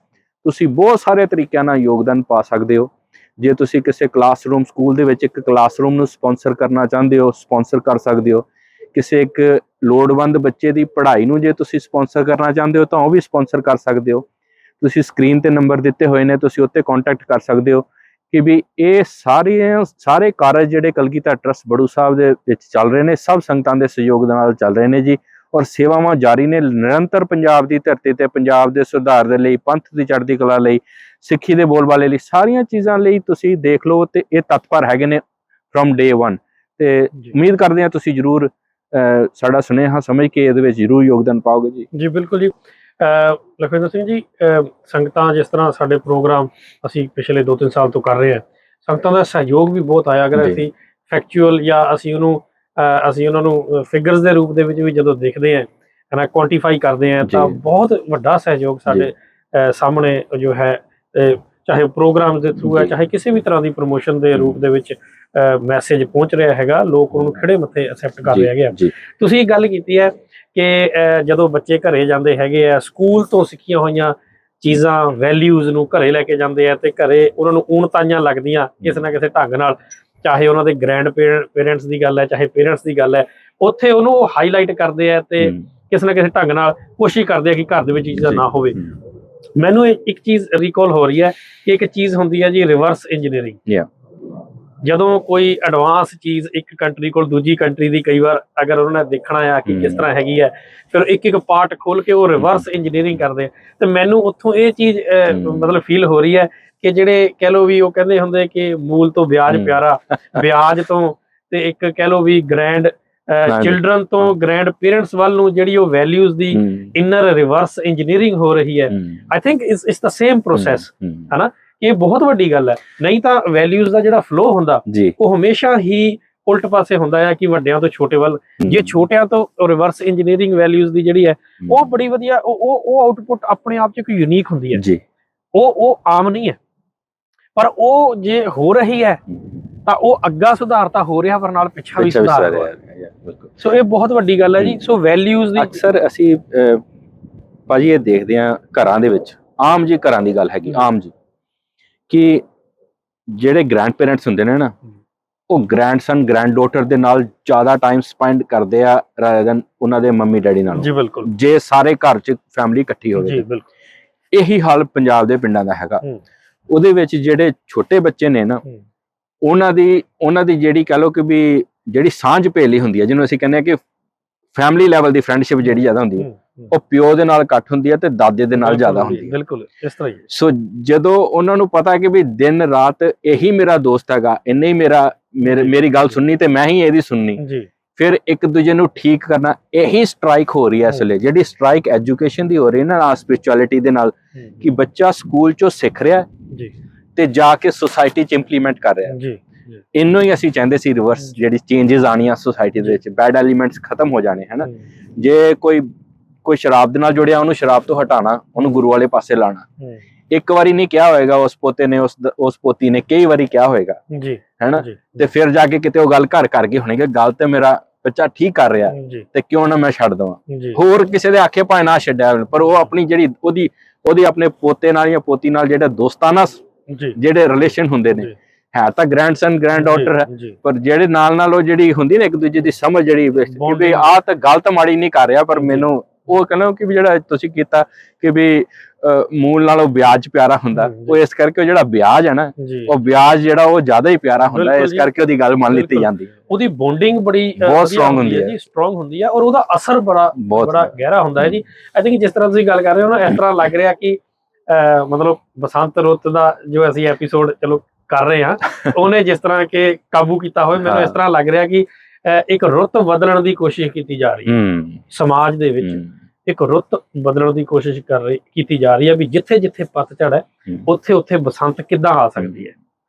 ਤੁਸੀਂ ਬਹੁਤ ਸਾਰੇ ਤਰੀਕਿਆਂ ਨਾਲ ਯੋਗਦਾਨ ਪਾ ਸਕਦੇ ਹੋ। ਜੇ ਤੁਸੀਂ ਕਿਸੇ ਕਲਾਸਰੂਮ, ਸਕੂਲ ਦੇ ਵਿੱਚ ਇੱਕ ਕਲਾਸਰੂਮ ਨੂੰ ਸਪਾਂਸਰ ਕਰਨਾ ਚਾਹੁੰਦੇ ਹੋ, ਸਪਾਂਸਰ ਕਰ ਸਕਦੇ ਹੋ। ਕਿਸੇ ਇੱਕ ਲੋੜਵੰਦ ਬੱਚੇ ਦੀ ਪੜ੍ਹਾਈ ਨੂੰ ਜੇ ਤੁਸੀਂ ਸਪਾਂਸਰ ਕਰਨਾ ਚਾਹੁੰਦੇ ਹੋ ਤਾਂ ਉਹ ਵੀ ਸਪਾਂਸਰ ਕਰ ਸਕਦੇ ਹੋ। ਤੁਸੀਂ ਸਕਰੀਨ ਤੇ ਨੰਬਰ ਦਿੱਤੇ ਹੋਏ ਨੇ, ਤੁਸੀਂ ਉੱਤੇ ਕੰਟੈਕਟ ਕਰ ਸਕਦੇ ਹੋ ਕਿ ਵੀ ਇਹ ਸਾਰੇ ਕਾਰਜ ਜਿਹੜੇ ਕਲਗੀਧਰ ਟਰੱਸਟ ਬੜੂ ਸਾਹਿਬ ਦੇ ਵਿੱਚ ਚੱਲ ਰਹੇ ਨੇ, ਸਭ ਸੰਗਤਾਂ ਦੇ ਸਹਿਯੋਗ ਦੇ ਨਾਲ ਚੱਲ ਰਹੇ ਨੇ ਜੀ। ਔਰ ਸੇਵਾਵਾਂ ਜਾਰੀ ਨੇ ਨਿਰੰਤਰ ਪੰਜਾਬ ਦੀ ਧਰਤੀ ਤੇ, ਪੰਜਾਬ ਦੇ ਸੁਧਾਰ ਦੇ ਲਈ, ਪੰਥ ਦੀ ਚੜ੍ਹਦੀ ਕਲਾ ਲਈ, ਸਿੱਖੀ ਦੇ ਬੋਲਬਾਲੇ ਲਈ, ਸਾਰੀਆਂ ਚੀਜ਼ਾਂ ਲਈ ਤੁਸੀਂ ਦੇਖ ਲਓ ਤੇ ਇਹ ਤਤਪਰ ਹੈਗੇ ਨੇ ਫਰੋਮ ਡੇ 1। ਤੇ ਉਮੀਦ ਕਰਦੇ ਹਾਂ ਤੁਸੀਂ ਜ਼ਰੂਰ ਸਾਡਾ ਸੁਨੇਹਾ ਸਮਝ ਕੇ ਇਹਦੇ ਵਿੱਚ ਜ਼ਰੂਰ ਯੋਗਦਾਨ ਪਾਓਗੇ ਜੀ। ਜੀ ਬਿਲਕੁਲ ਜੀ। ਲਖਵਿੰਦਰ ਸਿੰਘ ਜੀ, ਸੰਗਤਾਂ ਜਿਸ ਤਰ੍ਹਾਂ ਸਾਡੇ ਪ੍ਰੋਗਰਾਮ ਅਸੀਂ ਪਿਛਲੇ 2-3 ਸਾਲ ਤੋਂ ਕਰ ਰਹੇ ਹਾਂ, ਸੰਗਤਾਂ ਦਾ ਸਹਿਯੋਗ ਵੀ ਬਹੁਤ ਆਇਆ। ਅਗਰ ਅਸੀਂ ਫੈਕਚੁਅਲ ਜਾਂ ਅਸੀਂ ਉਹਨਾਂ ਨੂੰ ਫਿਗਰਸ ਦੇ ਰੂਪ ਦੇ ਵਿੱਚ ਵੀ ਜਦੋਂ ਦੇਖਦੇ ਹਾਂ, ਹੈ ਨਾ, ਕੁਆਂਟੀਫਾਈ ਕਰਦੇ ਹਾਂ, ਤਾਂ ਬਹੁਤ ਵੱਡਾ ਸਹਿਯੋਗ ਸਾਡੇ ਸਾਹਮਣੇ ਜੋ ਹੈ ਚਾਹੇ ਪ੍ਰੋਗਰਾਮ ਦੇ ਥਰੂ ਹੈ, ਚਾਹੇ ਕਿਸੇ ਵੀ ਤਰ੍ਹਾਂ ਦੀ ਪ੍ਰੋਮੋਸ਼ਨ ਦੇ ਰੂਪ ਦੇ ਵਿੱਚ ਮੈਸੇਜ ਪਹੁੰਚ ਰਿਹਾ ਹੈਗਾ, ਲੋਕ ਉਹਨੂੰ ਖਿੜੇ ਮੱਥੇ ਐਕਸੈਪਟ ਕਰ ਰਹੇ ਹੈਗੇ ਆ। ਤੁਸੀਂ ਗੱਲ ਕੀਤੀ ਹੈ ਕਿ ਜਦੋਂ ਬੱਚੇ ਘਰੇ ਜਾਂਦੇ ਹੈਗੇ ਆ, ਸਕੂਲ ਤੋਂ ਸਿੱਖੀਆਂ ਹੋਈਆਂ ਚੀਜ਼ਾਂ ਵੈਲਿਊਜ਼ ਨੂੰ ਘਰੇ ਲੈ ਕੇ ਜਾਂਦੇ ਆ, ਤੇ ਘਰੇ ਉਹਨਾਂ ਨੂੰ ਊਣਤਾਈਆਂ ਲੱਗਦੀਆਂ ਕਿਸੇ ਨਾ ਕਿਸੇ ਢੰਗ ਨਾਲ, ਚਾਹੇ ਉਹਨਾਂ ਦੇ ਗ੍ਰੈਂਡ ਪੇਰੈਂਟਸ ਦੀ ਗੱਲ ਹੈ, ਚਾਹੇ ਪੇਰੈਂਟਸ ਦੀ ਗੱਲ ਹੈ, ਉੱਥੇ ਉਹਨੂੰ ਹਾਈਲਾਈਟ ਕਰਦੇ ਆ ਤੇ ਕਿਸੇ ਨਾ ਕਿਸੇ ਢੰਗ ਨਾਲ ਕੋਸ਼ਿਸ਼ ਕਰਦੇ ਆ ਕਿ ਘਰ ਦੇ ਵਿੱਚ ਚੀਜ਼ਾਂ ਨਾ ਹੋਵੇ। ਮੈਨੂੰ ਇੱਕ ਚੀਜ਼ ਰੀਕਾਲ ਹੋ ਰਹੀ ਹੈ ਕਿ ਇੱਕ ਚੀਜ਼ ਹੁੰਦੀ ਹੈ ਜੀ ਰਿਵਰਸ ਇੰਜੀਨੀਅਰਿੰਗ। ਜਦੋਂ ਕੋਈ ਐਡਵਾਂਸ ਚੀਜ਼ ਇੱਕ ਕੰਟਰੀ ਕੋਲ ਦੂਜੀ ਕੰਟਰੀ ਦੀ ਕਈ ਵਾਰ ਅਗਰ ਉਹਨਾਂ ਨੇ ਦੇਖਣਾ ਆ ਕਿ ਕਿਸ ਤਰ੍ਹਾਂ ਹੈਗੀ ਹੈ, ਫਿਰ ਇੱਕ ਇੱਕ ਪਾਰਟ ਖੋਲ ਕੇ ਉਹ ਰਿਵਰਸ ਇੰਜੀਨੀਅਰਿੰਗ ਕਰਦੇ ਆ। ਤੇ ਮੈਨੂੰ ਉੱਥੋਂ ਇਹ ਚੀਜ਼ ਮਤਲਬ ਫੀਲ ਹੋ ਰਹੀ ਹੈ ਕਿ ਜਿਹੜੇ ਕਹਿ ਲਓ ਵੀ ਉਹ ਕਹਿੰਦੇ ਹੁੰਦੇ ਕਿ ਮੂਲ ਤੋਂ ਵਿਆਜ ਪਿਆਰਾ, ਵਿਆਜ ਤੋਂ ਤੇ ਇੱਕ ਕਹਿ ਲਓ ਵੀ ਗ੍ਰੈਂਡ ਚਿਲਡਰਨ ਤੋਂ ਗ੍ਰੈਂਡ ਪੇਰੈਂਟਸ ਵੱਲ ਨੂੰ ਜਿਹੜੀ ਉਹ ਵੈਲਿਊਜ਼ ਦੀ ਇਨਰ ਰਿਵਰਸ ਇੰਜੀਨੀਅਰਿੰਗ ਹੋ ਰਹੀ ਹੈ। I think it's the same process, ਹਨਾ। ਇਹ ਬਹੁਤ ਵੱਡੀ ਗੱਲ ਹੈ। ਨਹੀਂ ਤਾਂ ਵੈਲਿਊਜ਼ ਦਾ ਜਿਹੜਾ ਫਲੋ ਹੁੰਦਾ ਉਹ ਹਮੇਸ਼ਾ ਹੀ ਉਲਟ ਪਾਸੇ ਹੁੰਦਾ ਹੈ ਕਿ ਵੱਡਿਆਂ ਤੋਂ ਛੋਟੇ ਵੱਲ, ਜੇ ਛੋਟਿਆਂ ਤੋਂ ਰਿਵਰਸ ਇੰਜੀਨੀਅਰਿੰਗ ਵੈਲਿਊਜ਼ ਦੀ ਜਿਹੜੀ ਹੈ ਉਹ ਬੜੀ ਵਧੀਆ, ਉਹ ਆਊਟਪੁੱਟ ਆਪਣੇ ਆਪ ਚ ਇੱਕ ਯੂਨੀਕ ਹੁੰਦੀ ਹੈ। ਉਹ ਆਮ ਨਹੀਂ ਹੈ, ਪਰ ਉਹ ਜੇ ਹੋ ਰਹੀ ਹੈ ਤਾਂ ਉਹ ਅੱਗਾ ਸੁਧਾਰ ਤਾਂ ਹੋ ਰਿਹਾ, ਪਰ ਨਾਲ ਪਿੱਛਾ ਵੀ ਸੁਧਾਰ ਹੋ ਰਿਹਾ। ਸੋ ਇਹ ਬਹੁਤ ਵੱਡੀ ਗੱਲ ਹੈ ਜੀ। ਸੋ ਵੈਲਿਊਜ਼ ਦੀ ਅਕਸਰ ਅਸੀਂ ਭਾਜੀ ਇਹ ਦੇਖਦੇ ਹਾਂ ਘਰਾਂ ਦੇ ਵਿੱਚ, ਆਮ ਜੀ ਘਰਾਂ ਦੀ ਗੱਲ ਹੈਗੀ, ਆਮ ਜੀ, ਕਿ ਜਿਹੜੇ ਗ੍ਰੈਂਡ ਪੇਰੈਂਟਸ ਹੁੰਦੇ ਨੇ ਨਾ, ਉਹ ਗ੍ਰੈਂਡਸਨ ਗ੍ਰੈਂਡ ਡਾਟਰ ਦੇ ਨਾਲ ਜ਼ਿਆਦਾ ਟਾਈਮ ਸਪੈਂਡ ਕਰਦੇ ਆ ਰਾਦਰ ਦੈਨ ਉਹਨਾਂ ਦੇ ਮੰਮੀ ਡੈਡੀ ਨਾਲ। ਜੀ ਬਿਲਕੁਲ। ਜੇ ਸਾਰੇ ਘਰ 'ਚ ਫੈਮਿਲੀ ਇਕੱਠੀ ਹੋਵੇ ਜੀ ਬਿਲਕੁਲ, ਇਹੀ ਹਾਲ ਪੰਜਾਬ ਦੇ ਪਿੰਡਾਂ ਦਾ ਹੈਗਾ। ਉਹਦੇ ਵਿੱਚ ਜਿਹੜੇ ਛੋਟੇ ਬੱਚੇ ਨੇ ਨਾ, ਉਹਨਾਂ ਦੀ ਜਿਹੜੀ ਕਹਿ ਲਓ ਕਿ ਵੀ ਜਿਹੜੀ ਸਾਂਝ ਭੇਲੀ ਹੁੰਦੀ ਹੈ, ਜਿਹਨੂੰ ਅਸੀਂ ਕਹਿੰਦੇ ਹਾਂ ਕਿ ਫੈਮਿਲੀ ਲੈਵਲ ਦੀ ਫਰੈਂਡਸ਼ਿਪ ਜਿਹੜੀ ਜ਼ਿਆਦਾ ਹੁੰਦੀ ਹੈ, ਉਹ ਪਿਓ ਦੇ ਨਾਲ ਘੱਟ ਹੁੰਦੀ ਹੈ ਤੇ ਦਾਦੇ ਦੇ ਨਾਲ ਜ਼ਿਆਦਾ ਹੁੰਦੀ ਹੈ। ਬਿਲਕੁਲ ਇਸ ਤਰ੍ਹਾਂ ਹੀ। ਸੋ ਜਦੋਂ ਉਹਨਾਂ ਨੂੰ ਪਤਾ ਕਿ ਵੀ ਦਿਨ ਰਾਤ ਇਹੀ ਮੇਰਾ ਦੋਸਤ ਹੈਗਾ, ਇਹਨੇ ਹੀ ਮੇਰੀ ਗੱਲ ਸੁਣਨੀ ਤੇ ਮੈਂ ਹੀ ਇਹਦੀ ਸੁਣਨੀ, ਫਿਰ ਇੱਕ ਦੂਜੇ ਨੂੰ ਠੀਕ ਕਰਨਾ, ਇਹੀ ਸਟ੍ਰਾਈਕ ਹੋ ਰਹੀ ਹੈ ਇਸ ਵੇਲੇ। ਜਿਹੜੀ ਸਟ੍ਰਾਈਕ ਐਜੂਕੇਸ਼ਨ ਦੀ ਹੋ ਰਹੀ ਨਾ ਸਪਿਰਿਚੁਅਲਿਟੀ ਦੇ ਨਾਲ, ਕਿ ਬੱਚਾ ਸਕੂਲ ਚੋਂ ਸਿੱਖ ਰਿਹਾ ਤੇ ਜਾ ਕੇ ਸੁਸਾਇਟੀ ਚ ਇੰਪਲੀਮੈਂਟ ਕਰ ਰਿਹਾ। ਇਹਨੂੰ ਹੀ ਅਸੀਂ ਚਾਹੁੰਦੇ ਸੀ ਰਿਵਰਸ, ਜਿਹੜੀ ਚੇਂਜਸ ਆਣੀਆਂ ਸੋਸਾਇਟੀ ਦੇ ਵਿੱਚ, ਬੈਡ ਐਲੀਮੈਂਟਸ ਖਤਮ ਹੋ ਜਾਣੇ, ਹਨਾ। ਜੇ ਕੋਈ ਸ਼ਰਾਬ ਦੇ ਨਾਲ ਜੁੜਿਆ, ਉਹਨੂੰ ਸ਼ਰਾਬ ਤੋਂ ਹਟਾਣਾ, ਉਹਨੂੰ ਗੁਰੂ ਵਾਲੇ ਪਾਸੇ ਲਾਣਾ। ਇੱਕ ਵਾਰੀ ਨਹੀਂ ਕਿਹਾ ਹੋਏਗਾ ਉਸ ਪੋਤੇ ਨੇ, ਉਸ ਪੋਤੀ ਨੇ ਕਈ ਵਾਰੀ ਕਿਹਾ ਹੋਏਗਾ, ਹੈਨਾ। ਤੇ ਫਿਰ ਜਾ ਕੇ ਕਿਤੇ ਉਹ ਗੱਲ ਘਰ ਗਈ ਹੋਣੀ ਕਿ ਗੱਲ ਤੇ ਮੇਰਾ ਬੱਚਾ ਠੀਕ ਕਰ ਰਿਹਾ ਤੇ ਕਿਉਂ ਨਾ ਮੈਂ ਛੱਡ ਦਵਾਂ। ਹੋਰ ਕਿਸੇ ਦੇ ਆਖੇ ਭਾਵੇਂ ਨਾ ਛੱਡਿਆ, ਪਰ ਉਹ ਆਪਣੀ ਜਿਹੜੀ ਉਹਦੀ ਆਪਣੇ ਪੋਤੇ ਨਾਲ ਜਾਂ ਪੋਤੀ ਨਾਲ ਜਿਹੜੇ ਦੋਸਤਾਨਾ ਜਿਹੜੇ ਰਿਲੇਸ਼ਨ ਹੁੰਦੇ ਨੇ, ਹੈ ਤਾਂ ਗ੍ਰੈਂਡਸਨ ਗ੍ਰੈਂਡ ਡਾਟਰ ਹੈ, ਪਰ ਜਿਹੜੇ ਨਾਲ ਉਹ ਜਿਹੜੀ ਹੁੰਦੀ ਨਾ ਇੱਕ ਦੂਜੇ ਦੀ ਸਮਝ, ਜਿਹੜੀ ਵੀ ਆਹ ਤਾਂ ਗੱਲ ਤਾਂ ਮਾੜੀ ਨਹੀਂ ਕਰ ਰਿਹਾ, ਪਰ ਮੈਨੂੰ ਉਹ ਕਹਿੰਦਾ ਕਿ ਵੀ ਜਿਹੜਾ ਤੁਸੀਂ ਕੀਤਾ ਕਿ ਵੀ ਮੂਲ ਨਾਲੋਂ ਵਿਆਜ ਪਿਆਰਾ ਹੁੰਦਾ, ਉਹ ਇਸ ਕਰਕੇ ਉਹ ਜਿਹੜਾ ਵਿਆਜ ਹੈ ਨਾ, ਉਹ ਵਿਆਜ ਜਿਹੜਾ ਉਹ ਜ਼ਿਆਦਾ ਹੀ ਪਿਆਰਾ ਹੁੰਦਾ, ਇਸ ਕਰਕੇ ਉਹਦੀ ਗੱਲ ਮੰਨ ਲਿੱਤੀ ਜਾਂਦੀ ਹੈ। ਉਹਦੀ ਬੌਂਡਿੰਗ ਬੜੀ ਸਟਰੋਂਗ ਹੁੰਦੀ ਹੈ ਜੀ, ਸਟਰੋਂਗ ਹੁੰਦੀ ਹੈ, ਔਰ ਉਹਦਾ ਅਸਰ ਬੜਾ ਗਹਿਰਾ ਹੁੰਦਾ ਹੈ ਜੀ। ਆਈ ਥਿੰਕ ਜਿਸ ਤਰ੍ਹਾਂ ਤੁਸੀਂ ਗੱਲ ਕਰ ਰਹੇ ਹੋ ਨਾ, ਇਸ ਤਰ੍ਹਾਂ ਲੱਗ ਰਿਹਾ ਕਿ ਮਤਲਬ ਬਸੰਤ ਰੁੱਤ ਦਾ ਜੋ ਅਸੀਂ ਐਪੀਸੋਡ ਚਲੋ ਕਰ ਰਹੇ ਹਾਂ, ਉਹਨੇ ਜਿਸ ਤਰ੍ਹਾਂ ਕਿ ਕਾਬੂ ਕੀਤਾ ਹੋਵੇ, ਮੈਨੂੰ ਇਸ ਤਰ੍ਹਾਂ ਲੱਗ ਰਿਹਾ ਕਿ ਇੱਕ ਰੁੱਤ ਬਦਲਣ ਦੀ ਕੋਸ਼ਿਸ਼ ਕੀਤੀ ਜਾ ਰਹੀ ਹੈ ਸਮਾਜ ਦੇ ਵਿੱਚ। ਇੱਕ ਰੁੱਤ ਬਦਲਣ ਦੀ ਕੋਸ਼ਿਸ਼ ਕੀਤੀ ਜਾ ਰਹੀ ਹੈ ਵੀ ਜਿੱਥੇ ਜਿੱਥੇ ਪਤਝੜ ਹੈ, ਉੱਥੇ ਉੱਥੇ ਬਸੰਤ ਕਿੱਦਾਂ ਆ ਸਕਦੀ ਹੈ।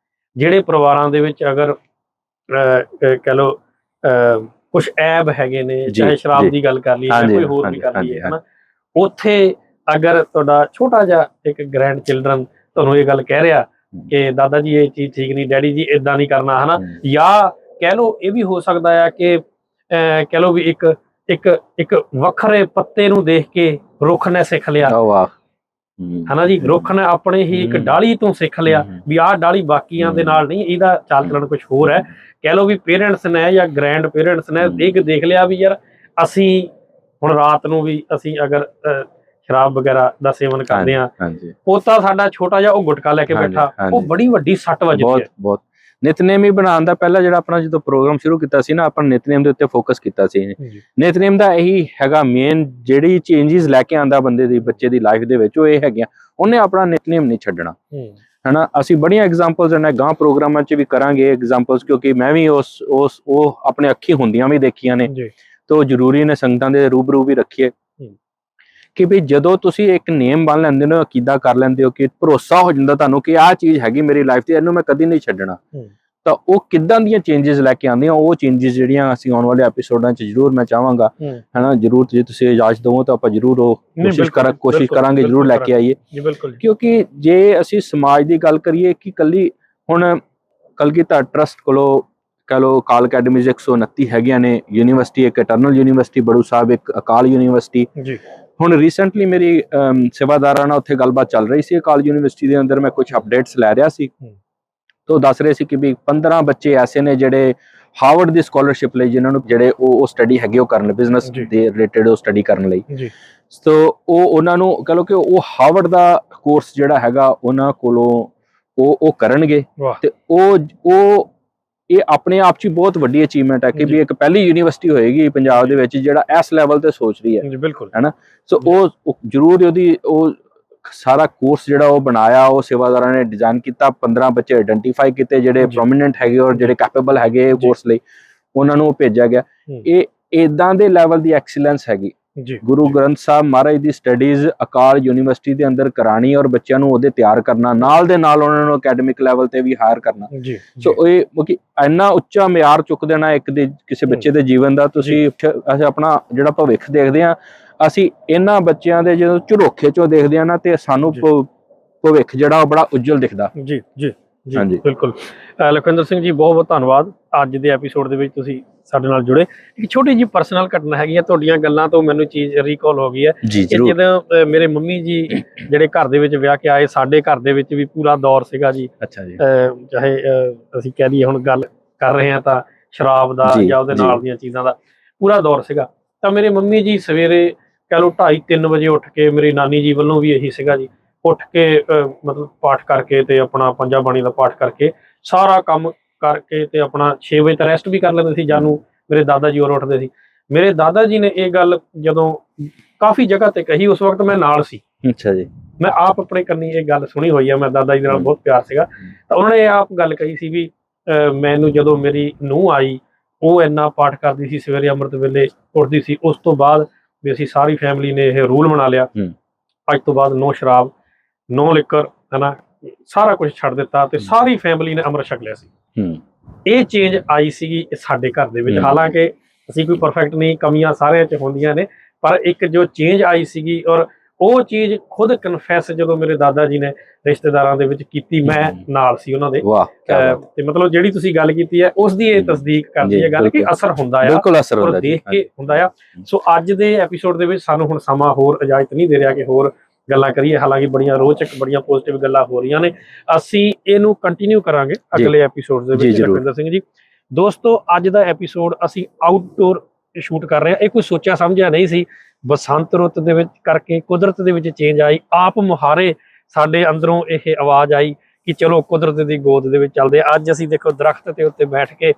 ਜਿਹੜੇ ਪਰਿਵਾਰਾਂ ਦੇ ਵਿੱਚ ਅਗਰ ਕਹਿ ਲਓ ਕੁਛ ਐਬ ਹੈਗੇ ਨੇ, ਚਾਹੇ ਸ਼ਰਾਬ ਦੀ ਗੱਲ ਕਰ ਲਈਏ ਜਾਂ ਕੋਈ ਹੋਰ ਵੀ ਕਰ ਲਈਏ, ਹਨਾ, ਉੱਥੇ ਅਗਰ ਤੁਹਾਡਾ ਛੋਟਾ ਜਿਹਾ ਇੱਕ ਗ੍ਰੈਂਡ ਚਿਲਡਰਨ ਤੁਹਾਨੂੰ ਇਹ ਗੱਲ ਕਹਿ ਰਿਹਾ ਕਿ ਦਾਦਾ ਜੀ ਇਹ ਚੀਜ਼ ਠੀਕ ਨਹੀਂ, ਡੈਡੀ ਜੀ ਏਦਾਂ ਨਹੀਂ ਕਰਨਾ, ਹਨਾ, ਜਾਂ ਕਹਿ ਲਓ ਇਹ ਵੀ ਹੋ ਸਕਦਾ ਹੈ ਕਿ ਕਹਿ ਲਓ ਵੀ ਇੱਕ ਵੱਖਰੇ ਪੱਤੇ ਨੂੰ ਦੇਖ ਕੇ ਰੁੱਖ ਨੇ ਸਿੱਖ ਲਿਆ, ਹਨਾ ਜੀ, ਰੁੱਖ ਨੇ ਆਪਣੇ ਹੀ ਇੱਕ ਡਾਲੀ ਤੋਂ ਸਿੱਖ ਲਿਆ ਵੀ ਆਹ ਡਾਲੀ ਬਾਕੀਆਂ ਦੇ ਨਾਲ ਨਹੀਂ, ਇਹਦਾ ਚਾਲ ਚਲਣ ਕੁਛ ਹੋਰ ਹੈ। ਕਹਿ ਲਓ ਵੀ ਪੇਰੈਂਟਸ ਨੇ ਜਾਂ ਗ੍ਰੈਂਡ ਪੇਰੈਂਟਸ ਨੇ ਦੇਖ ਲਿਆ ਵੀ ਯਾਰ ਅਸੀਂ ਹੁਣ ਰਾਤ ਨੂੰ ਵੀ ਅਸੀਂ ਅਗਰ ਸ਼ਰਾਬ ਵਗੈਰਾ ਦਾ ਸੇਵਨ ਕਰਦੇ ਹਾਂ, ਪੋਤਾ ਸਾਡਾ ਛੋਟਾ ਜਿਹਾ ਉਹ ਗੁਟਕਾ ਲੈ ਕੇ ਬੈਠਾ, ਉਹ ਬੜੀ ਵੱਡੀ ਸੱਟ ਵੱਜਦੀ ਹੈ। ਬਹੁਤ ਨਿਤਨੇਮ ਹੀ ਬਣਾਉਣ ਦਾ ਪਹਿਲਾਂ ਜਿਹੜਾ ਆਪਣਾ ਜਦੋਂ ਪ੍ਰੋਗਰਾਮ ਸ਼ੁਰੂ ਕੀਤਾ ਸੀ ਨਾ, ਆਪਾਂ ਨਿਤਨੇਮ ਦੇ ਉੱਤੇ ਫੋਕਸ ਕੀਤਾ ਸੀ। ਨਿਤਨੇਮ ਦਾ ਇਹੀ ਹੈਗਾ ਮੇਨ, ਜਿਹੜੀ ਚੇਂਜਸ ਲੈ ਕੇ ਆਂਦਾ ਬੰਦੇ ਦੀ, ਬੱਚੇ ਦੀ ਲਾਈਫ ਦੇ ਵਿੱਚ, ਉਹ ਇਹ ਹੈਗੀਆਂ, ਉਹਨੇ ਆਪਣਾ ਨਿਤਨੇਮ ਨਹੀਂ ਛੱਡਣਾ, ਹਨਾ। ਅਸੀਂ ਬੜੀਆਂ ਐਗਜ਼ਾਮਪਲਸ ਇਹਨਾਂ ਗਾਂ ਪ੍ਰੋਗਰਾਮਾਂ 'ਚ ਵੀ ਕਰਾਂਗੇ ਐਗਜ਼ਾਮਪਲਸ, ਕਿਉਂਕਿ ਮੈਂ ਵੀ ਉਹ ਆਪਣੇ ਅੱਖੀ ਹੁੰਦੀਆਂ ਵੀ ਦੇਖੀਆਂ ਨੇ, ਤੇ ਉਹ ਜ਼ਰੂਰੀ ਨੇ ਸੰਗਤਾਂ ਦੇ ਰੂਬਰੂ ਵੀ ਰੱਖੀਏ ਕਿ ਵੀ ਜਦੋਂ ਤੁਸੀਂ ਇੱਕ ਨੇਮ ਬਣ ਲੈਂਦੇ ਹੋ, ਅਕੀਦਾ ਕਰ ਲੈਂਦੇ ਹੋ, ਕਿ ਭਰੋਸਾ ਹੋ ਜਾਂਦਾ ਤੁਹਾਨੂੰ ਕਿ ਆਹ ਚੀਜ਼ ਹੈਗੀ ਮੇਰੀ ਲਾਈਫ 'ਤੇ, ਇਹਨੂੰ ਮੈਂ ਕਦੀ ਨਹੀਂ ਛੱਡਣਾ, ਤਾਂ ਉਹ ਕਿੱਦਾਂ ਦੀਆਂ ਚੇਂਜਸ ਲੈ ਕੇ ਆਉਂਦੀਆਂ, ਉਹ ਚੇਂਜਸ ਜਿਹੜੀਆਂ ਅਸੀਂ ਆਉਣ ਵਾਲੇ ਐਪੀਸੋਡਾਂ 'ਚ ਜ਼ਰੂਰ ਮੈਂ ਚਾਹਾਂਗਾ ਹੈਨਾ, ਜ਼ਰੂਰ ਜੇ ਤੁਸੀਂ ਇਜਾਜ਼ਤ ਦਿਓ ਤਾਂ ਆਪਾਂ ਜ਼ਰੂਰ ਉਹ ਕੋਸ਼ਿਸ਼ ਕਰਾਂਗੇ ਜ਼ਰੂਰ ਲੈ ਕੇ ਆਈਏ ਜੀ। ਬਿਲਕੁਲ, ਕਿਉਂਕਿ ਜੇ ਅਸੀਂ ਸਮਾਜ ਦੀ ਗੱਲ ਕਰੀਏ ਕਿ ਕੱਲੀ ਹੁਣ ਕਲਗੀਧਰ ਟਰਸਟ ਕੋਲੋਂ ਕਹ ਲਓ ਅਕਾਲ ਅਕੈਡਮੀਜ਼ 129 ਹੈਗੀਆਂ ਨੇ, ਯੂਨੀਵਰਸਿਟੀ ਇੱਕ ਇਟਰਨਲ ਯੂਨੀਵਰਸਿਟੀ ਬੜੂ ਸਾਹਿਬ, ਇੱਕ ਅਕਾਲ ਯੂਨੀਵਰਸਿਟੀ ਜੀ। ਹੁਣ ਰੀਸੈਂਟਲੀ ਮੇਰੀ ਸੇਵਾਦਾਰਾਂ ਨਾਲ ਉੱਥੇ ਗੱਲਬਾਤ ਚੱਲ ਰਹੀ ਸੀ ਅਕਾਲ ਯੂਨੀਵਰਸਿਟੀ ਦੇ ਅੰਦਰ, ਮੈਂ ਕੁਝ ਅਪਡੇਟਸ ਲੈ ਰਿਹਾ ਸੀ ਤਾਂ ਉਹ ਦੱਸ ਰਹੇ ਸੀ ਕਿ ਵੀ 15 ਬੱਚੇ ਐਸੇ ਨੇ ਜਿਹੜੇ ਹਾਰਵਰਡ ਦੀ ਸਕਾਲਰਸ਼ਿਪ ਲਈ, ਜਿਨ੍ਹਾਂ ਨੂੰ ਜਿਹੜੇ ਉਹ ਸਟੱਡੀ ਹੈਗੇ ਉਹ ਕਰਨ ਬਿਜ਼ਨਸ ਦੇ ਰਿਲੇਟਡ ਉਹ ਸਟੱਡੀ ਕਰਨ ਲਈ ਜੀ। ਸੋ ਉਹਨਾਂ ਨੂੰ ਕਹ ਲਓ ਕਿ ਉਹ ਹਾਰਵਰਡ ਦਾ ਕੋਰਸ ਜਿਹੜਾ ਹੈਗਾ ਉਹਨਾਂ ਕੋਲੋਂ ਉਹ ਕਰਨਗੇ ਤੇ ਉਹ ਇਹ ਆਪਣੇ ਆਪ 'ਚ ਬਹੁਤ ਵੱਡੀ ਅਚੀਵਮੈਂਟ ਹੈ ਕਿ ਵੀ ਇੱਕ ਪਹਿਲੀ ਯੂਨੀਵਰਸਿਟੀ ਹੋਏਗੀ ਪੰਜਾਬ ਦੇ ਵਿੱਚ ਜਿਹੜਾ ਇਸ ਲੈਵਲ ਤੇ ਸੋਚ ਰਹੀ ਹੈ ਬਿਲਕੁਲ ਹੈ ਨਾ। ਸੋ ਉਹ ਜ਼ਰੂਰ ਉਹਦੀ ਉਹ ਸਾਰਾ ਕੋਰਸ ਜਿਹੜਾ ਉਹ ਬਣਾਇਆ, ਉਹ ਸੇਵਾਦਾਰਾਂ ਨੇ ਡਿਜ਼ਾਈਨ ਕੀਤਾ, 15 ਬੱਚੇ ਆਇਡੈਂਟੀਫਾਈ ਕੀਤੇ ਜਿਹੜੇ ਪ੍ਰੋਮੀਨੈਂਟ ਹੈਗੇ ਔਰ ਜਿਹੜੇ ਕੈਪੇਬਲ ਹੈਗੇ ਕੋਰਸ ਲਈ, ਉਹਨਾਂ ਨੂੰ ਭੇਜਿਆ ਗਿਆ। ਇਹ ਇਦਾਂ ਦੇ ਲੈਵਲ ਦੀ ਐਕਸੀਲੈਂਸ ਹੈਗੀ ਗੁਰੂ ਗ੍ਰੰਥ ਸਾਹਿਬ ਮਹਾਰਾਜ ਦੀ ਸਟੱਡੀਜ਼ ਅਕਾਲ ਯੂਨੀਵਰਸਿਟੀ ਦੇ ਅੰਦਰ ਕਰਾਣੀ ਔਰ ਬੱਚਿਆਂ ਨੂੰ ਉਹਦੇ ਤਿਆਰ ਕਰਨਾ, ਨਾਲ ਦੇ ਨਾਲ ਉਹਨਾਂ ਨੂੰ ਅਕੈਡਮਿਕ ਲੈਵਲ ਤੇ ਵੀ ਹਾਇਰ ਕਰਨਾ। ਸੋ ਇਹ ਕਿਉਂਕਿ ਇੰਨਾ ਉੱਚਾ ਮਿਆਰ ਚੁੱਕ ਦੇਣਾ ਇੱਕ ਦੇ ਕਿਸੇ ਬੱਚੇ ਦੇ ਜੀਵਨ ਦਾ, ਤੁਸੀਂ ਅਸੀਂ ਆਪਣਾ ਜਿਹੜਾ ਭਵਿੱਖ ਦੇਖਦੇ ਹਾਂ, ਅਸੀਂ ਇਹਨਾਂ ਬੱਚਿਆਂ ਦੇ ਜਦੋਂ ਝਰੋਖੇ ਚੋਂ ਦੇਖਦੇ ਹਾਂ ਨਾ ਤੇ ਸਾਨੂੰ ਭਵਿੱਖ ਜਿਹੜਾ ਉਹ ਬੜਾ ਉਜਲ ਦਿਖਦਾ। ਜੀ ਜੀ ਜੀ ਬਿਲਕੁਲ। ਲਖਵਿੰਦਰ ਸਿੰਘ ਜੀ ਬਹੁਤ ਬਹੁਤ ਧੰਨਵਾਦ, ਅੱਜ ਦੇ ਐਪੀਸੋਡ ਦੇ ਵਿੱਚ ਤੁਸੀਂ ਸਾਡੇ ਨਾਲ ਜੁੜੇ। ਇੱਕ ਛੋਟੀ ਜਿਹੀ ਪਰਸਨਲ ਘਟਨਾ ਹੈਗੀ ਹੈ, ਤੁਹਾਡੀਆਂ ਗੱਲਾਂ ਤੋਂ ਮੈਨੂੰ ਚੀਜ਼ ਰੀਕਾਲ ਹੋ ਗਈ ਹੈ ਕਿ ਜਦੋਂ ਮੇਰੇ ਮੰਮੀ ਜੀ ਜਿਹੜੇ ਘਰ ਦੇ ਵਿੱਚ ਵਿਆਹ ਕੇ ਆਏ, ਸਾਡੇ ਘਰ ਦੇ ਵਿੱਚ ਵੀ ਪੂਰਾ ਦੌਰ ਸੀਗਾ ਜੀ। ਅੱਛਾ ਜੀ। ਚਾਹੇ ਅਸੀਂ ਕਹਿ ਦਈਏ ਹੁਣ ਗੱਲ ਕਰ ਰਹੇ ਹਾਂ ਤਾਂ ਸ਼ਰਾਬ ਦਾ ਜਾਂ ਉਹਦੇ ਨਾਲ ਦੀਆਂ ਚੀਜ਼ਾਂ ਦਾ ਪੂਰਾ ਦੌਰ ਸੀਗਾ। ਤਾਂ ਮੇਰੇ ਮੰਮੀ ਜੀ ਸਵੇਰੇ ਕਹਿ ਲਓ 2:30-3 ਵਜੇ ਉੱਠ ਕੇ, ਮੇਰੀ ਨਾਨੀ ਜੀ ਵੱਲੋਂ ਵੀ ਇਹੀ ਸੀਗਾ ਜੀ, ਉੱਠ ਕੇ ਮਤਲਬ ਪਾਠ ਕਰਕੇ ਤੇ ਆਪਣਾ ਪੰਜਾ ਬਾਣੀ ਦਾ ਪਾਠ ਕਰਕੇ ਸਾਰਾ ਕੰਮ ਕਰਕੇ ਤੇ ਆਪਣਾ 6 ਵਜੇ ਤੱਕ ਰੈਸਟ ਵੀ ਕਰ ਲੈਂਦੇ ਸੀ। ਜਾਨੂੰ ਮੇਰੇ ਦਾਦਾ ਜੀ ਹੋਰ ਉੱਠਦੇ ਸੀ। ਮੇਰੇ ਦਾਦਾ ਜੀ ਨੇ ਇਹ ਗੱਲ ਜਦੋਂ ਕਾਫੀ ਜਗ੍ਹਾ ਤੇ ਕਹੀ, ਉਸ ਵਕਤ ਮੈਂ ਨਾਲ ਸੀ। ਅੱਛਾ ਜੀ। ਮੈਂ ਆਪ ਆਪਣੇ ਕੰਨੀ ਇਹ ਗੱਲ ਸੁਣੀ ਹੋਈ ਆ, ਮੈਂ ਦਾਦਾ ਜੀ ਨਾਲ ਬਹੁਤ ਪਿਆਰ ਸੀਗਾ। ਤਾਂ ਉਹਨਾਂ ਨੇ ਆਪ ਗੱਲ ਕਹੀ ਸੀ ਵੀ ਮੈਨੂੰ ਜਦੋਂ ਮੇਰੀ ਨੂੰਹ ਆਈ, ਉਹ ਇੰਨਾ ਪਾਠ ਕਰਦੀ ਸੀ, ਸਵੇਰੇ ਅੰਮ੍ਰਿਤ ਵੇਲੇ ਉੱਠਦੀ ਸੀ। ਉਸ ਤੋਂ ਬਾਅਦ ਵੀ ਅਸੀਂ ਸਾਰੀ ਫੈਮਿਲੀ ਨੇ ਇਹ ਰੂਲ ਬਣਾ ਲਿਆ, ਅੱਜ ਤੋਂ ਬਾਅਦ ਨੋ ਸ਼ਰਾਬ, ਨੋ ਲਿਕਰ, ਹਨਾ, ਸਾਰਾ ਕੁਝ ਛੱਡ ਦਿੱਤਾ ਤੇ ਸਾਰੀ ਫੈਮਿਲੀ ਨੇ ਅੰਮ੍ਰਿਤ ਛਕ ਲਿਆ ਸੀ। ਇਹ ਚੇਂਜ ਆਈ ਸੀਗੀ ਸਾਡੇ ਘਰ ਦੇ ਵਿੱਚ। ਹਾਲਾਂਕਿ ਅਸੀਂ ਕੋਈ ਪਰਫੈਕਟ ਨਹੀਂ, ਕਮੀਆਂ ਸਾਰਿਆਂ 'ਚ ਹੁੰਦੀਆਂ ਨੇ, ਪਰ ਇੱਕ ਜੋ ਚੇਂਜ ਆਈ ਸੀਗੀ ਔਰ ਉਹ ਚੀਜ਼ ਖੁਦ ਕਨਫੈਸ ਜਦੋਂ ਮੇਰੇ ਦਾਦਾ ਜੀ ਨੇ ਰਿਸ਼ਤੇਦਾਰਾਂ ਦੇ ਵਿੱਚ ਕੀਤੀ, ਮੈਂ ਨਾਲ ਸੀ ਉਹਨਾਂ ਦੇ। ਤੇ ਮਤਲਬ ਜਿਹੜੀ ਤੁਸੀਂ ਗੱਲ ਕੀਤੀ ਹੈ ਉਸ ਦੀ ਇਹ ਤਸਦੀਕ ਕਰਦੀ ਹੈ ਗੱਲ ਕਿ ਅਸਰ ਹੁੰਦਾ ਆ, ਬਿਲਕੁਲ ਅਸਰ ਹੁੰਦਾ, ਦੇਖ ਕੇ ਹੁੰਦਾ ਆ। ਸੋ ਅੱਜ ਦੇ ਐਪੀਸੋਡ ਦੇ ਵਿੱਚ ਸਾਨੂੰ ਹੁਣ ਸਮਾਂ ਹੋਰ ਇਜਾਜ਼ਤ ਨਹੀਂ ਦੇ ਰਿਹਾ ਕਿ ਹੋਰ ਗੱਲਾਂ ਕਰੀਏ, ਹਾਲਾਂਕਿ ਬੜੀਆਂ ਰੋਚਕ, ਬੜੀਆਂ ਪੋਜ਼ਿਟਿਵ ਗੱਲਾਂ ਹੋ ਰਹੀਆਂ ਨੇ। ਅਸੀਂ ਇਹਨੂੰ ਕੰਟੀਨਿਊ ਕਰਾਂਗੇ ਅਗਲੇ ਐਪੀਸੋਡ ਦੇ ਵਿੱਚ। ਲਖਵਿੰਦਰ ਸਿੰਘ ਜੀ, ਦੋਸਤੋ ਅੱਜ ਦਾ ਐਪੀਸੋਡ ਅਸੀਂ ਆਊਟਡੋਰ ਸ਼ੂਟ ਕਰ ਰਹੇ ਹਾਂ। ਇਹ ਕੋਈ ਸੋਚਿਆ ਸਮਝਿਆ ਨਹੀਂ ਸੀ, ਬਸੰਤ ਰੁੱਤ ਦੇ ਵਿੱਚ ਕਰਕੇ ਕੁਦਰਤ ਦੇ ਵਿੱਚ ਚੇਂਜ ਆਈ, ਆਪ ਮੁਹਾਰੇ ਸਾਡੇ ਅੰਦਰੋਂ ਇਹ ਆਵਾਜ਼ ਆਈ ਕਿ ਚਲੋ ਕੁਦਰਤ ਦੀ ਗੋਦ ਦੇ ਵਿੱਚ ਚੱਲਦੇ। ਅੱਜ ਅਸੀਂ ਦੇਖੋ ਦਰਖਤ ਦੇ ਉੱਤੇ ਬੈਠ ਕੇ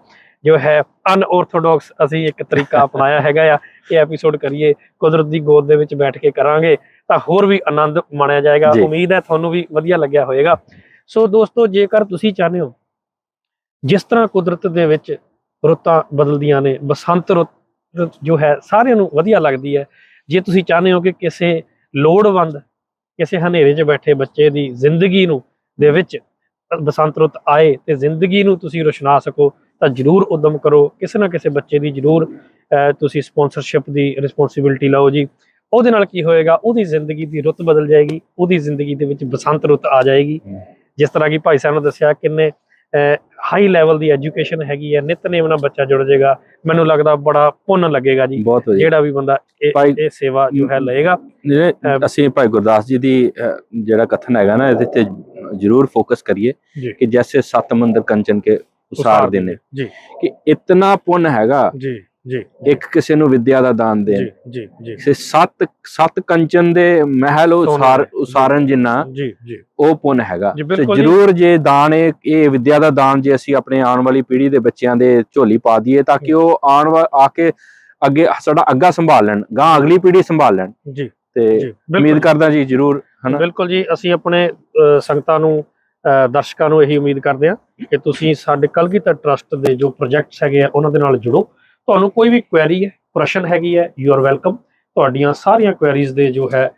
ਜੋ ਹੈ ਅਨਆਰਥੋਡਾਕਸ ਅਸੀਂ ਇੱਕ ਤਰੀਕਾ ਅਪਣਾਇਆ ਹੈਗਾ ਆ ਕਿ ਐਪੀਸੋਡ ਕਰੀਏ, ਕੁਦਰਤ ਦੀ ਗੋਦ ਦੇ ਵਿੱਚ ਬੈਠ ਕੇ ਕਰਾਂਗੇ ਤਾਂ ਹੋਰ ਵੀ ਆਨੰਦ ਮਾਣਿਆ ਜਾਏਗਾ। ਉਮੀਦ ਹੈ ਤੁਹਾਨੂੰ ਵੀ ਵਧੀਆ ਲੱਗਿਆ ਹੋਵੇਗਾ। ਸੋ ਦੋਸਤੋ, ਜੇਕਰ ਤੁਸੀਂ ਚਾਹੁੰਦੇ ਹੋ ਜਿਸ ਤਰ੍ਹਾਂ ਕੁਦਰਤ ਦੇ ਵਿੱਚ ਰੁੱਤਾਂ ਬਦਲਦੀਆਂ ਨੇ, ਬਸੰਤ ਰੁੱਤ ਜੋ ਹੈ ਸਾਰਿਆਂ ਨੂੰ ਵਧੀਆ ਲੱਗਦੀ ਹੈ। ਜੇ ਤੁਸੀਂ ਚਾਹੁੰਦੇ ਹੋ ਕਿ ਕਿਸੇ ਲੋੜਵੰਦ, ਕਿਸੇ ਹਨੇਰੇ 'ਚ ਬੈਠੇ ਬੱਚੇ ਦੀ ਜ਼ਿੰਦਗੀ ਨੂੰ ਦੇ ਵਿੱਚ ਬਸੰਤ ਰੁੱਤ ਆਏ ਤੇ ਜ਼ਿੰਦਗੀ ਨੂੰ ਤੁਸੀਂ ਰੁਸ਼ਨਾ ਸਕੋ, ਤਾਂ ਜ਼ਰੂਰ ਉਦਮ ਕਰੋ। ਕਿਸੇ ਨਾ ਕਿਸੇ ਬੱਚੇ ਦੀ ਜ਼ਰੂਰ ਤੁਸੀਂ ਸਪੋਂਸਰਸ਼ਿਪ ਦੀ ਰਿਸਪੌਂਸਿਬਿਲਿਟੀ ਲਓ ਜੀ। ਉਹਦੇ ਨਾਲ ਕੀ ਹੋਏਗਾ, ਉਹਦੀ ਜ਼ਿੰਦਗੀ ਦੀ ਰੁੱਤ ਬਦਲ ਜਾਏਗੀ, ਉਹਦੀ ਜ਼ਿੰਦਗੀ ਦੇ ਵਿੱਚ ਬਸੰਤ ਰੁੱਤ ਆ ਜਾਏਗੀ। ਜਿਸ ਤਰ੍ਹਾਂ ਕਿ ਭਾਈ ਸਾਹਿਬ ਨੇ ਦੱਸਿਆ, ਕਿੰਨੇ ਹਾਈ ਲੈਵਲ ਦੀ ਐਜੂਕੇਸ਼ਨ ਹੈਗੀ ਹੈ, ਨਿਤਨੇਮ ਨਾਲ ਬੱਚਾ ਜੁੜ ਜਾਏਗਾ। ਮੈਨੂੰ ਲੱਗਦਾ ਬੜਾ ਪੁੰਨ ਲੱਗੇਗਾ ਜੀ ਜਿਹੜਾ ਵੀ ਬੰਦਾ ਇਹ ਸੇਵਾ ਜੋ ਹੈ ਲਏਗਾ। ਅਸੀਂ ਭਾਈ ਗੁਰਦਾਸ ਜੀ ਦੀ ਜਿਹੜਾ ਕਥਨ ਹੈਗਾ ਨਾ, ਇਹਦੇ ਤੇ ਜ਼ਰੂਰ ਫੋਕਸ ਕਰੀਏ ਕਿ ਜੈਸੇ ਸੱਤ ਮੰਦਰ ਕੰਚਨ ਕੇ ਉਸਾਰ ਦੇਣੇ, ਕਿ ਇਤਨਾ ਪੁੰਨ ਹੈਗਾ ਜੀ ਜੀ ਇੱਕ ਕਿਸੇ ਨੂੰ ਵਿਦਿਆ ਦਾ ਦਾਨ ਦੇਣ। ਜੀ ਜੀ ਜੀ ਸੱਤ ਕੰਚਨ ਦੇ ਮਹਿਲ ਉਸਾਰਨ ਜਿੰਨਾ ਉਹ ਪੁੰਨ ਹੈਗਾ। ਤੇ ਜ਼ਰੂਰ ਜੇ ਦਾਨ ਇਹ ਵਿਦਿਆ ਦਾ ਦਾਨ ਜੇ ਅਸੀਂ ਆਪਣੇ ਆਉਣ ਵਾਲੀ ਪੀੜ੍ਹੀ ਦੇ ਬੱਚਿਆਂ ਦੇ ਝੋਲੀ ਪਾ ਦਈਏ ਤਾਂ ਕਿ ਉਹ ਆ ਕੇ ਅੱਗੇ ਸਾਡਾ ਅੱਗਾ ਸੰਭਾਲ ਲੈਣ, ਗਾਂ ਅਗਲੀ ਪੀੜ੍ਹੀ ਸੰਭਾਲ ਲੈਣ। ਜੀ ਤੇ ਉਮੀਦ ਕਰਦਾ ਜੀ ਜ਼ਰੂਰ, ਹਨਾ। ਬਿਲਕੁਲ ਜੀ, ਅਸੀਂ ਆਪਣੇ ਸੰਗਤਾਂ ਨੂੰ, ਦਰਸ਼ਕਾਂ ਨੂੰ ਇਹੀ ਉਮੀਦ ਕਰਦੇ ਹਾਂ ਕਿ ਤੁਸੀਂ ਸਾਡੇ ਕਲਗੀਧਰ ਟਰਸਟ ਦੇ ਜੋ ਪ੍ਰੋਜੈਕਟਸ ਹੈਗੇ ਆ ਉਹਨਾਂ ਦੇ ਨਾਲ ਜੁੜੋ। ਤੁਹਾਨੂੰ ਕੋਈ ਵੀ ਕੁਐਰੀ ਹੈ, ਪ੍ਰਸ਼ਨ ਹੈਗੀ ਹੈ, ਯੂ ਆਰ ਵੈਲਕਮ। ਤੁਹਾਡੀਆਂ ਸਾਰੀਆਂ ਕੁਐਰੀਜ਼ ਦੇ ਜੋ ਹੈ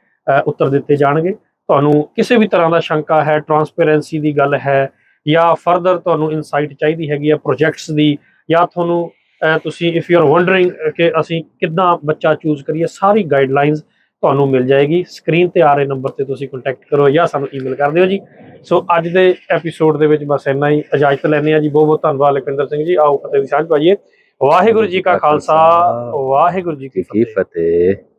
ਉੱਤਰ ਦਿੱਤੇ ਜਾਣਗੇ। ਤੁਹਾਨੂੰ ਕਿਸੇ ਵੀ ਤਰ੍ਹਾਂ ਦਾ ਸ਼ੰਕਾ ਹੈ, ਟਰਾਂਸਪੇਰੈਂਸੀ ਦੀ ਗੱਲ ਹੈ, ਜਾਂ ਫਰਦਰ ਤੁਹਾਨੂੰ ਇਨਸਾਈਟ ਚਾਹੀਦੀ ਹੈਗੀ ਹੈ ਪ੍ਰੋਜੈਕਟਸ ਦੀ, ਜਾਂ ਤੁਹਾਨੂੰ ਤੁਸੀਂ ਇਫ ਯੂ ਆਰ ਵੰਡਰਿੰਗ ਕਿ ਅਸੀਂ ਕਿੱਦਾਂ ਬੱਚਾ ਚੂਜ਼ ਕਰੀਏ, ਸਾਰੀ ਗਾਈਡਲਾਈਨਸ ਤੁਹਾਨੂੰ ਮਿਲ ਜਾਏਗੀ। ਸਕਰੀਨ ਤੇ ਆ ਰਹੇ ਨੰਬਰ ਤੇ ਤੁਸੀਂ ਕੰਟੈਕਟ ਕਰੋ ਜਾਂ ਸਾਨੂੰ ਈਮੇਲ ਕਰ ਦਿਓ ਜੀ। ਸੋ ਅੱਜ ਦੇ ਐਪੀਸੋਡ ਦੇ ਵਿੱਚ ਬਸ ਇੰਨਾ ਹੀ, ਇਜਾਜ਼ਤ ਲੈਂਦੇ ਹਾਂ ਜੀ। ਬਹੁਤ ਬਹੁਤ ਧੰਨਵਾਦ ਲਖਵਿੰਦਰ ਸਿੰਘ ਜੀ। ਆਓ ਫਤਿਹ ਦੀ ਸਾਂਝ ਪਾਈਏ। ਵਾਹਿਗੁਰੂ ਜੀ ਕਾ ਖਾਲਸਾ, ਵਾਹਿਗੁਰੂ ਜੀ ਕੀ ਕੀ ਫਤਿਹ। ਫਤਿਹ।